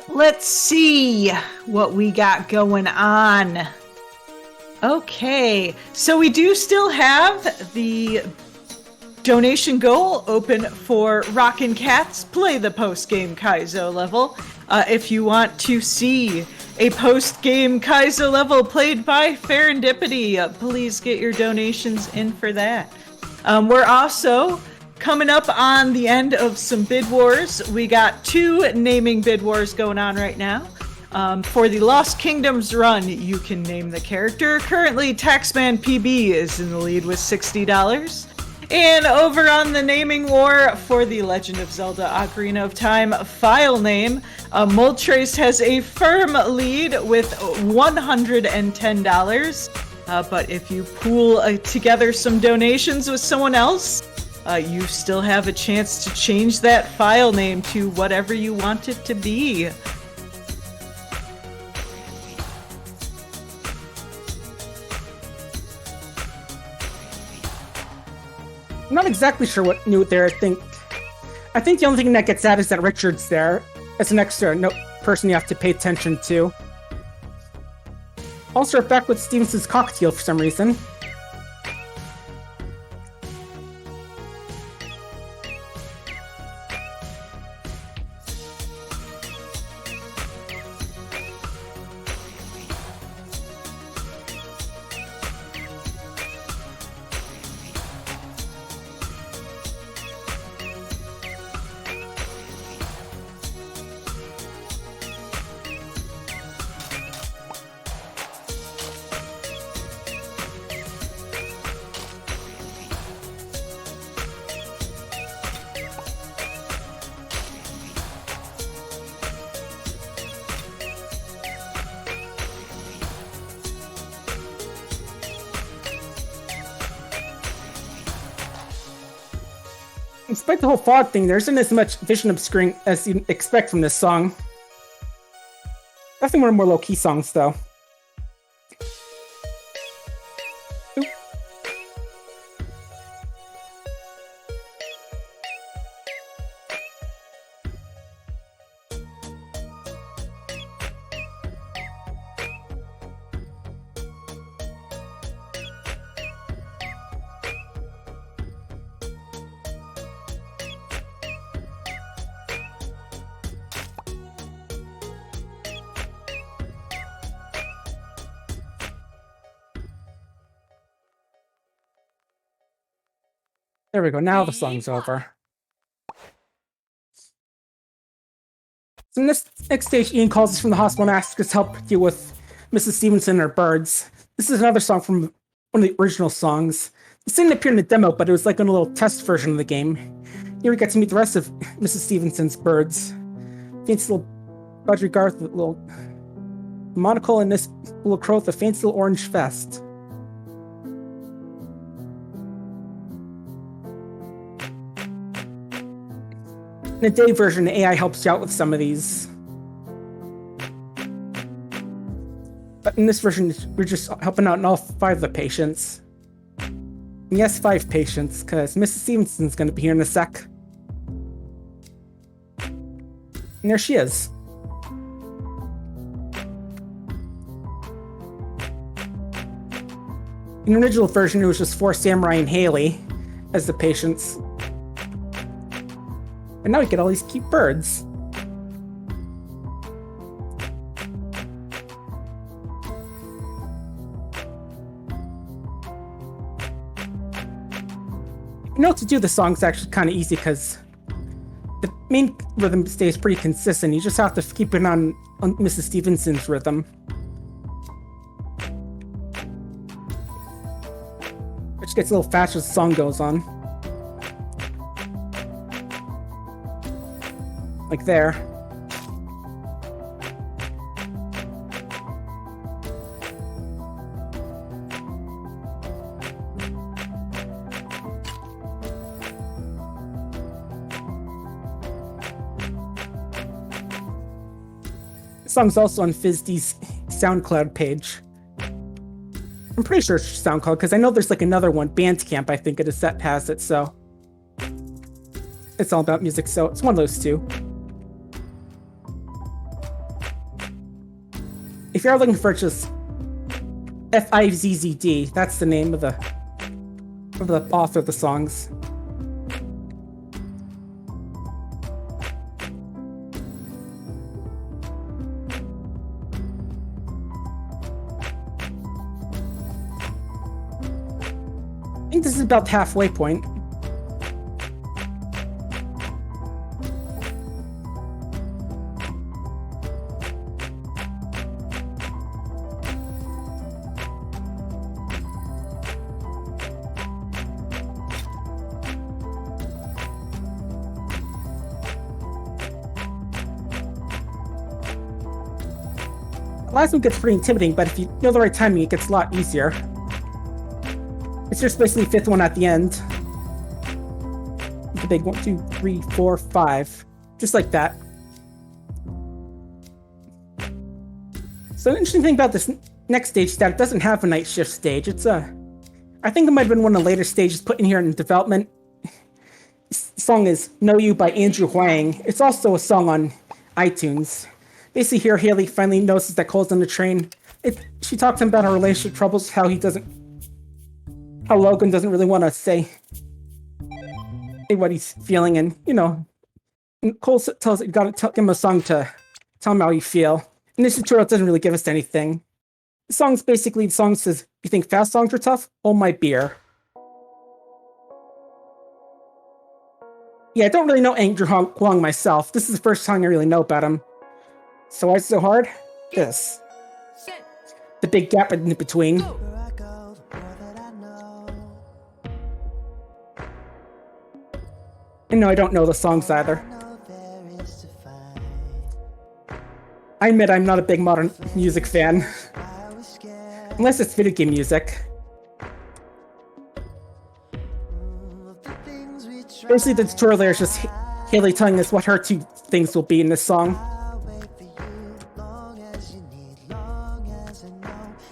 Let's see what we got going on. Okay, so we do still have the donation goal open for Rockin' Cats Play the Post-Game Kaizo level. If you want to see a post-game Kaizo level played by Serendipity, please get your donations in for that. We're also coming up on the end of some bid wars. We got 2 naming bid wars going on right now. For the Lost Kingdoms run, you can name the character. Currently, Taxman PB is in the lead with $60. And over on the naming war for the Legend of Zelda Ocarina of Time file name, Moltrace has a firm lead with $110. But if you pool together some donations with someone else, you still have a chance to change that file name to whatever you want it to be. I'm not exactly sure what new there. I think the only thing that gets added is that Richard's there as an extra person you have to pay attention to. Also, we're back with Stevenson's cocktail for some reason. Despite the whole fog thing, there isn't as much vision obscuring as you'd expect from this song. Definitely one of the more low-key songs, though. Oop. There we go, now the song's over. So in this next stage, Ian calls us from the hospital and asks us to help deal with Mrs. Stevenson and her birds. This is another song from one of the original songs. This didn't appear in the demo, but it was like in a little test version of the game. Here we get to meet the rest of Mrs. Stevenson's birds. Fancy little Audrey Garth with a little monocle and this little crow with a fancy little orange vest. In the day version, the AI helps you out with some of these. But in this version, we're just helping out in all 5 of the patients. And yes, 5 patients, because Mrs. Stevenson's going to be here in a sec. And there she is. In the original version, it was just 4 Samurai and Haley as the patients. And now we get all these cute birds. You know, to do the song's actually kind of easy because the main rhythm stays pretty consistent. You just have to keep it on Mrs. Stevenson's rhythm. Which gets a little faster as the song goes on. Like there. The song's also on FizzD's SoundCloud page. I'm pretty sure it's SoundCloud because I know there's like another one, Bandcamp, I think it is that has it, so it's all about music, so it's one of those two. If you're looking for just FIZZD, that's the name of the author of the songs. I think this is about the halfway point. The last one gets pretty intimidating, but if you know the right timing, it gets a lot easier. It's just basically the 5th one at the end. The big 1, 2, 3, 4, 5. Just like that. So the interesting thing about this next stage is that it doesn't have a night shift stage. It's I think it might have been one of the later stages put in here in development. This song is Know You by Andrew Huang. It's also a song on iTunes. Basically here, Haley finally notices that Cole's on the train. She talks to him about her relationship troubles, how Logan doesn't really want to say what he's feeling, and and Cole tells you gotta give him a song to tell him how you feel. And this tutorial doesn't really give us anything. The song says, "You think fast songs are tough? Hold my beer." Yeah, I don't really know Andrew Huang myself. This is the first song I really know about him. So why is it so hard? This. The big gap in between. And no, I don't know the songs either. I admit I'm not a big modern music fan. Unless it's video game music. Basically, the tutorial there is just Haley telling us what her two things will be in this song.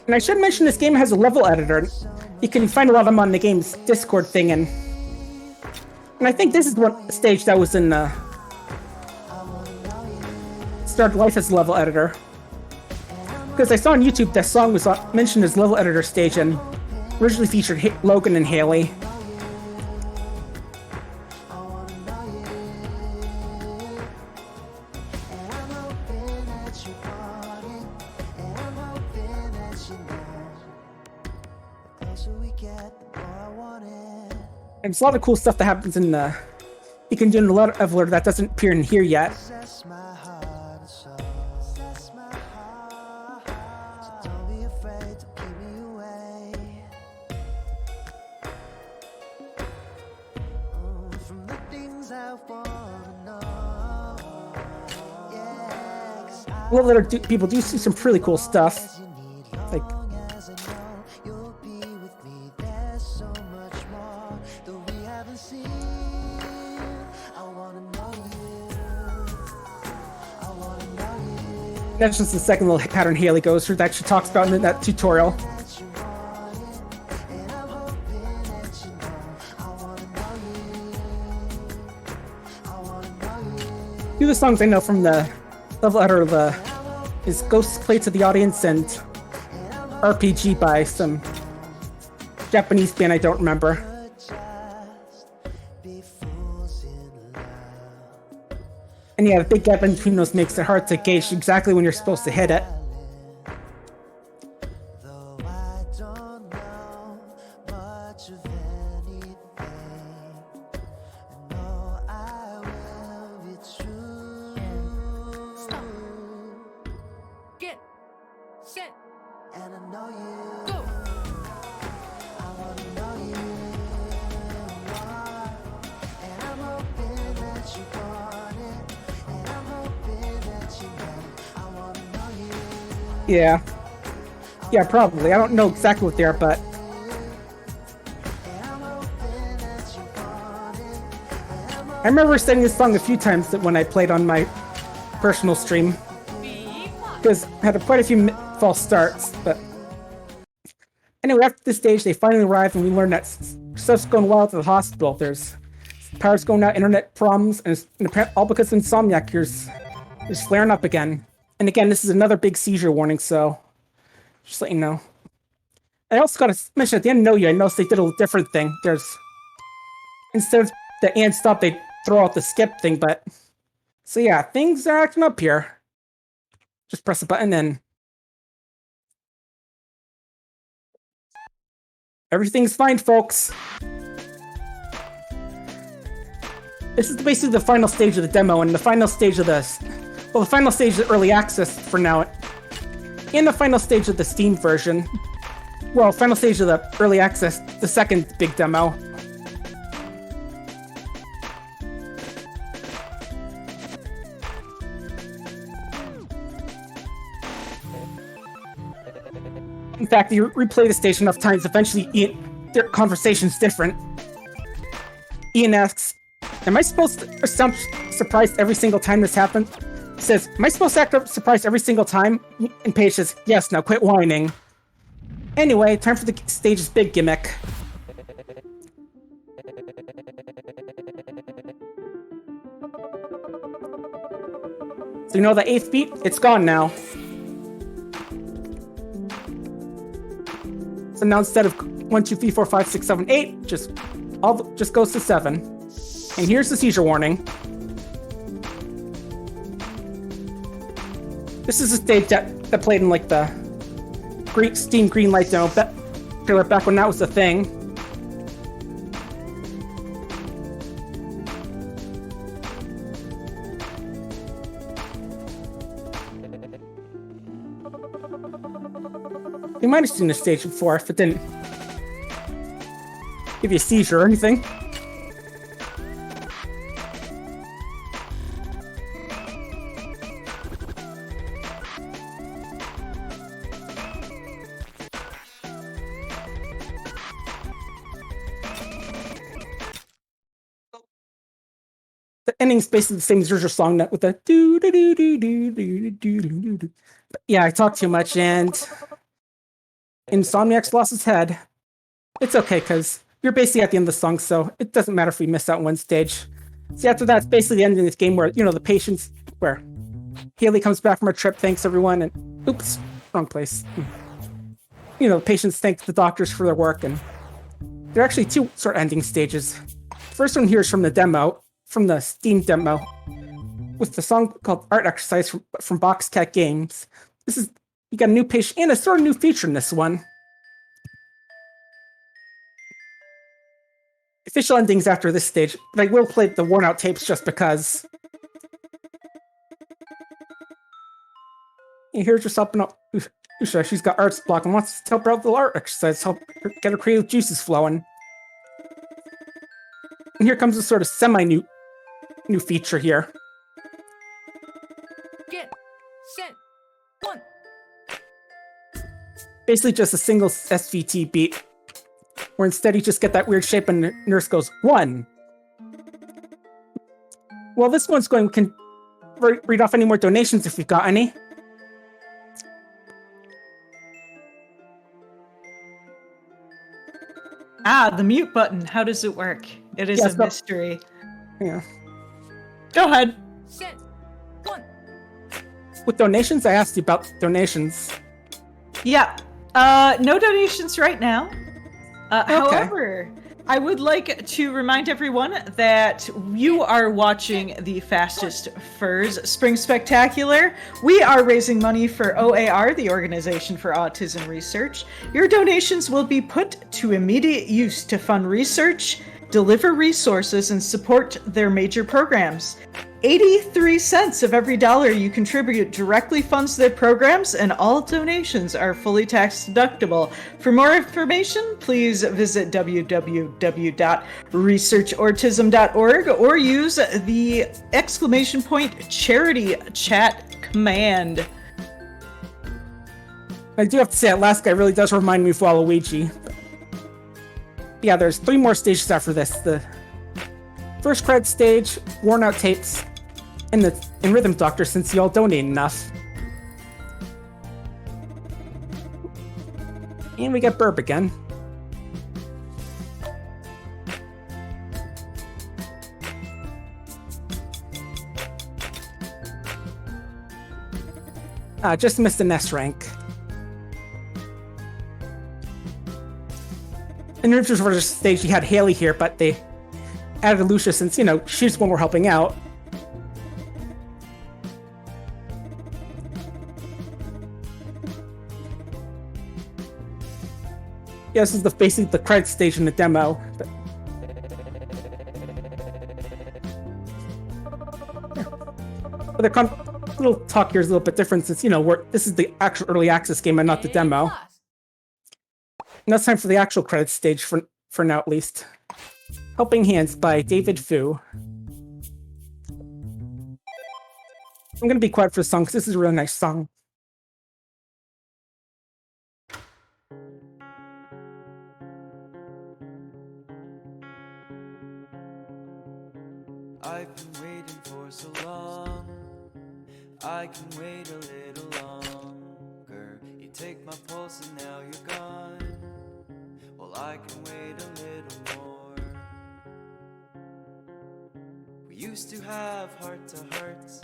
And I should mention this game has a level editor. You can find a lot of them on the game's Discord thing, and I think this is one stage that was in Started Life as a level editor. Because I saw on YouTube that song was mentioned as level editor stage and originally featured Logan and Haley. And there's a lot of cool stuff that happens in the... You can do in the level editor that doesn't appear in here yet. Level editor people do see some really cool stuff. Like... That's just the second little pattern Haley goes through that she talks about in that tutorial. Two of the songs I know from the level editor is Ghosts Play to the Audience and RPG by some Japanese band I don't remember. And yeah, the big gap in between those makes it hard to gauge exactly when you're supposed to hit it. Stop. Get set. Go. Yeah. Yeah, probably. I don't know exactly what they are, but... I remember singing this song a few times when I played on my personal stream. Because I had quite a few false starts, but... Anyway, after this stage, they finally arrive and we learn that stuff's going wild at the hospital. There's power's going out, internet problems, and all because of Insomniac is flaring up again. And again, this is another big seizure warning, so just let you know. I also got to mention at the end of I noticed they did a different thing. There's, instead of the and stop, they throw out the skip thing, but... So yeah, things are acting up here. Just press a button and... Everything's fine, folks. This is basically the final stage of the demo, and the final stage of the... Well, the final stage of the early access for now, and the final stage of the Steam version. Well, final stage of the early access, the second big demo. In fact, you replay the stage enough times, eventually their conversation's different. Ian asks, am I supposed to sound surprised every single time this happens? Says, am I supposed to act surprised every single time? And Paige says, yes, now quit whining. Anyway, time for the stage's big gimmick. So you know the 8th beat? It's gone now. So now instead of 1, 2, 3, 4, 5, 6, 7, 8, just goes to 7. And here's the seizure warning. This is a stage that played in like the Steam Greenlight demo trailer back when that was the thing. You might have seen this stage before if it didn't give you a seizure or anything. ending's basically the same as your song that with the do do do do do do do do do. Yeah, I talk too much, and Insomniac's lost his head. It's okay, because you're basically at the end of the song, so it doesn't matter if we miss out one stage. See, after that, it's basically the end of this game where, the patients, where Haley comes back from her trip, thanks everyone, and oops, wrong place. The patients thank the doctors for their work, and there are actually two sort of ending stages. First one here is from the demo, from the Steam demo, with the song called Art Exercise from Boxcat Games. You got a new patient and a sort of new feature in this one. Official endings after this stage, but I will play the worn out tapes just because. And here's just helping out Usha. She's got arts block and wants to help her out with the art exercise, help her get her creative juices flowing. And here comes a sort of semi-new feature here. Get set. 1. Basically just a single SVT beat, where instead you just get that weird shape and the nurse goes, 1. Well, this one's going, we can read off any more donations if we've got any. The mute button. How does it work? It is a mystery. Yeah. Go ahead. Set. 1. With donations, I asked you about donations. Yeah. No donations right now. Okay. However, I would like to remind everyone that you are watching the Fastest Furs Spring Spectacular. We are raising money for OAR, the Organization for Autism Research. Your donations will be put to immediate use to fund research, deliver resources, and support their major programs. 83 cents of every dollar you contribute directly funds their programs, and all donations are fully tax deductible. For more information, please visit www.researchautism.org or use the !charity chat command. I do have to say, that last guy really does remind me of Waluigi. Yeah, there's 3 more stages after this. The first credit stage, worn out tapes, and Rhythm Doctor, since you all donated enough. And we get Burp again. Just missed the Nest rank. In the first stage, you had Haley here, but they added Lucia since, she's the one we're helping out. Yeah, this is basically the credit stage in the demo. But the little talk here is a little bit different since, this is the actual early access game and not the demo. And that's time for the actual credits stage for now, at least. Helping Hands by David Fu. I'm gonna be quiet for the song because this is a really nice song. I've been waiting for so long. I can wait a little longer. You take my pulse and now you're gone. Well, I can wait a little more. We used to have heart-to-hearts,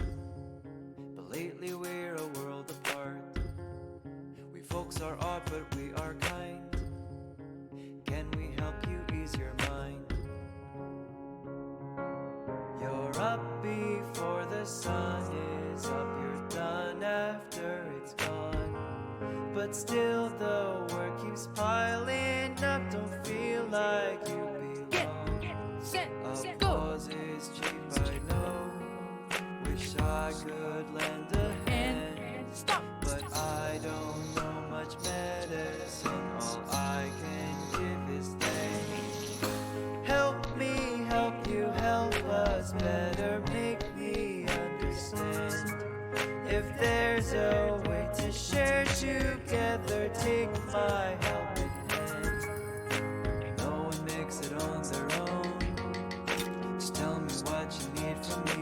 but lately we're a world apart. We folks are odd, but we are kind. Can we help you ease your mind? You're up before the sun is up. You're done after it's gone. But still the work keeps piling up. Don't feel like you belong. Applause is cheap, I know. Wish I could lend a hand, but I don't know much medicine. All I can give is thanks. Help me help you, help us better, make me understand. If there's a way to share together, take my helping hand. No one makes it on their own. Just tell me what you need from me.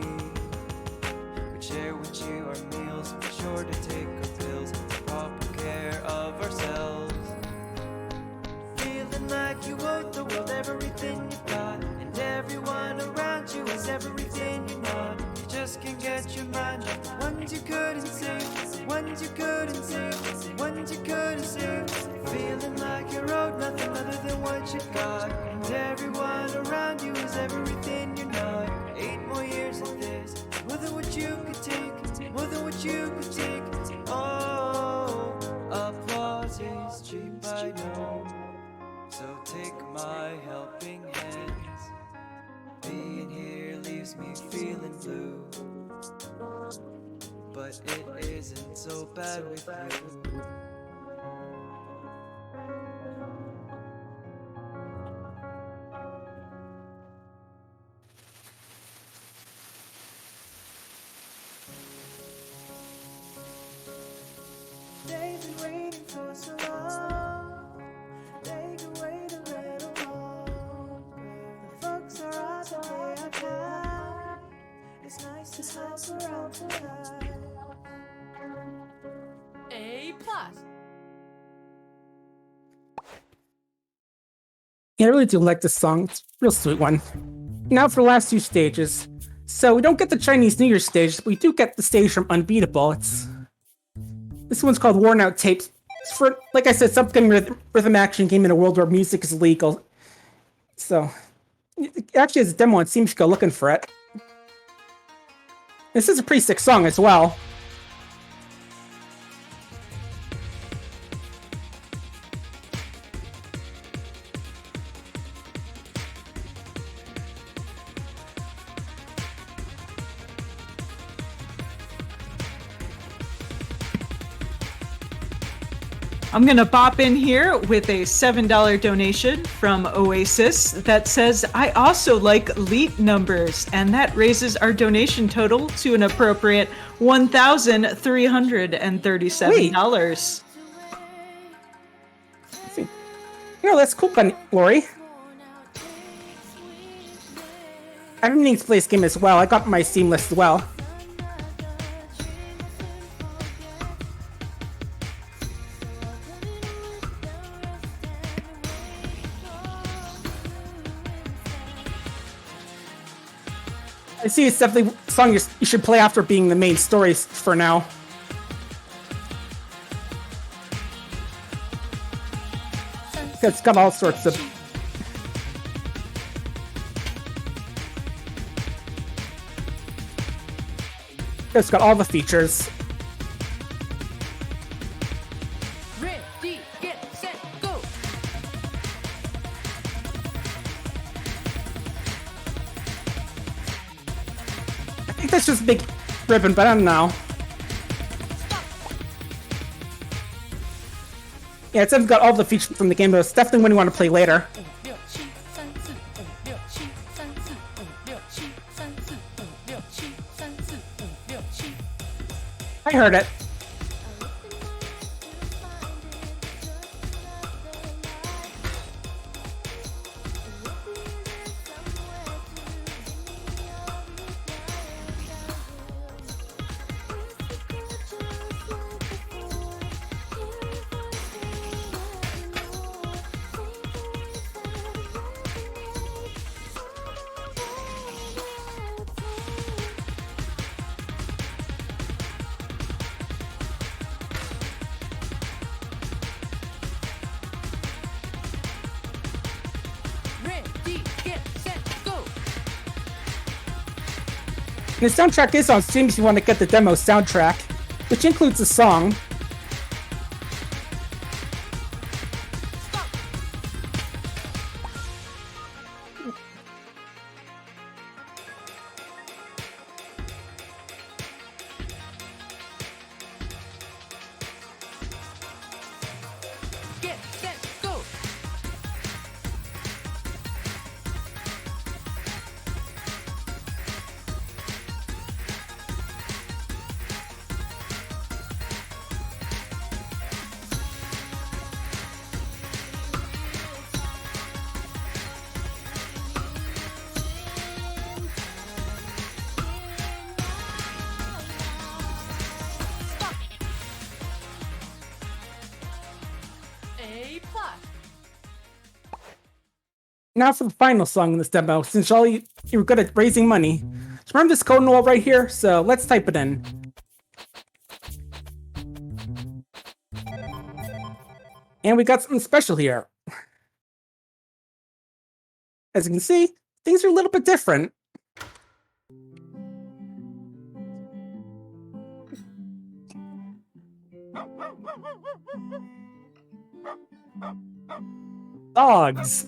just can't get your mind off the ones you couldn't see, the ones you couldn't see, the ones you couldn't see. Feeling like you wrote nothing other than what you got, and everyone around you is everything you're not. 8 more years of this, more than what you could take, more than what you could take. Oh, applause is cheap, I know. So take my helping hands. Being here leaves me feeling blue, but it isn't so bad with you. They've been waiting for so long. They can wait a little longer. The folks are out the way I can. It's nice to help around tonight. A plus. Yeah, I really do like this song. It's a real sweet one. Now for the last 2 stages. So we don't get the Chinese New Year stage, but we do get the stage from Unbeatable. This one's called Worn Out Tapes. It's for, like I said, something rhythm action game in a world where music is legal. So, actually, as a demo, it seems you go looking for it. This is a pretty sick song as well. I'm gonna pop in here with a $7 donation from Oasis that says, I also like leap numbers, and that raises our donation total to an appropriate $1,337. You know, that's cool, Lori. I've been meaning to play this game as well. I got my Steam list as well. I see it's definitely a song you should play after being the main story for now. It's got all sorts of... It's got all the features. Ready, get, set, go. I think that's just a big ribbon, but I don't know. Yeah, it's got all the features from the game, but it's definitely one you want to play later. I heard it. The soundtrack is on Steam if you want to get the demo soundtrack, which includes a song. Get, set, go. A plus. Now for the final song in this demo, since you're good at raising money, remember this code wall right here? So let's type it in. And we got something special here. As you can see, things are a little bit different. Dogs.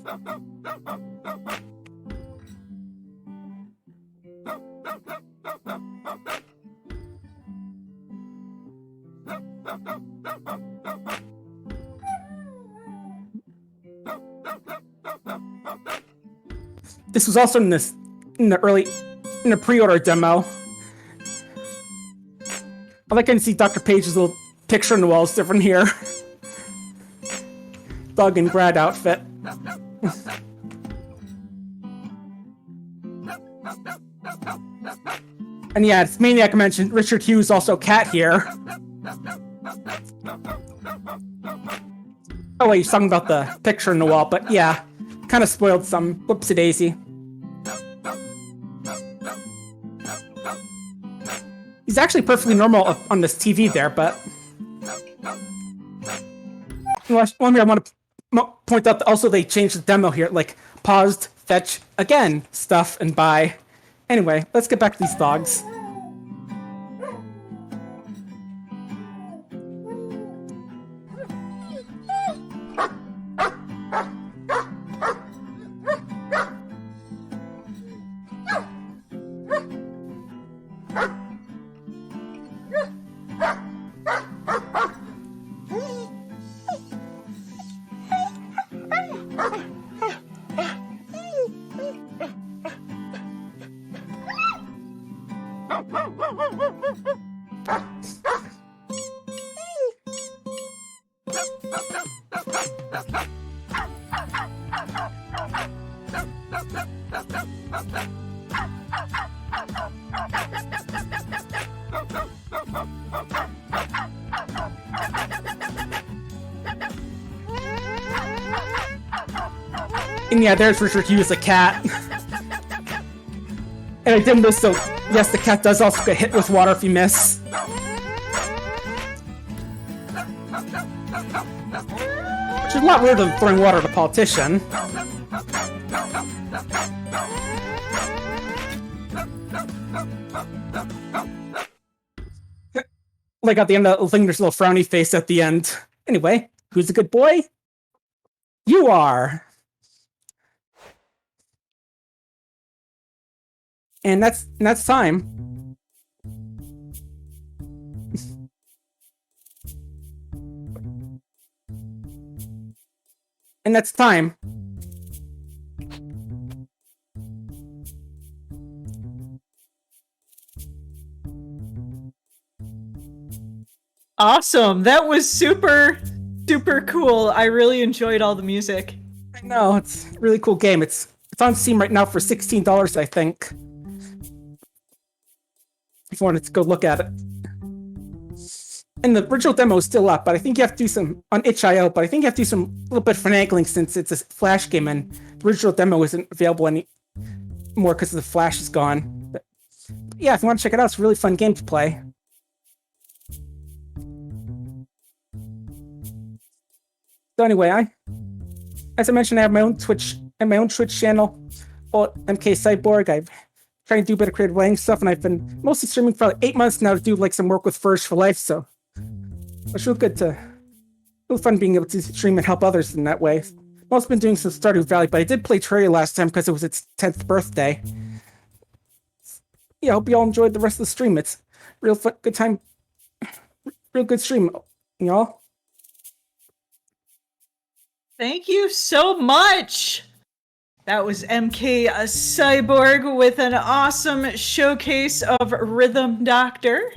This was also in the pre-order demo. I like to see Dr. Page's little picture on the wall is different here. Doug and Brad outfit. And yeah, it's Maniac mentioned Richard Hughes, also cat here. Oh wait, he's talking about the picture on the wall, but yeah, kind of spoiled some. Whoopsie daisy. He's actually perfectly normal on this TV there, but one thing I want to point out that also they changed the demo here, like paused, fetch, again, stuff, and buy. Anyway, let's get back to these dogs. And yeah, there's Richard Hughes, the cat. And I did miss, so yes, the cat does also get hit with water if you miss. Which is a lot weirder than throwing water at a politician. Like at the end of the thing, there's a little frowny face at the end. Anyway, who's a good boy? You are! And that's time. And that's time. Awesome. That was super cool. I really enjoyed all the music. I know, it's a really cool game. It's on Steam right now for $16, I think. If you wanted to go look at it. And the original demo is still up, but I think you have to do some on itch.io, but I think you have to do some little bit of finagling since it's a Flash game and the original demo isn't available anymore because the Flash is gone. But yeah, if you want to check it out, it's a really fun game to play. So anyway, as I mentioned, I have my own Twitch channel called MKCyborg. I've trying to do a bit of creative writing stuff, and I've been mostly streaming for like 8 months now to do like some work with First for Life, so it's real good real fun being able to stream and help others in that way. I've also been doing some Stardew Valley, but I did play Terraria last time because it was its 10th birthday. Yeah, I hope you all enjoyed the rest of the stream. It's real fun, good time, real good stream, y'all. Thank you so much. That was MKCyborg with an awesome showcase of Rhythm Doctor.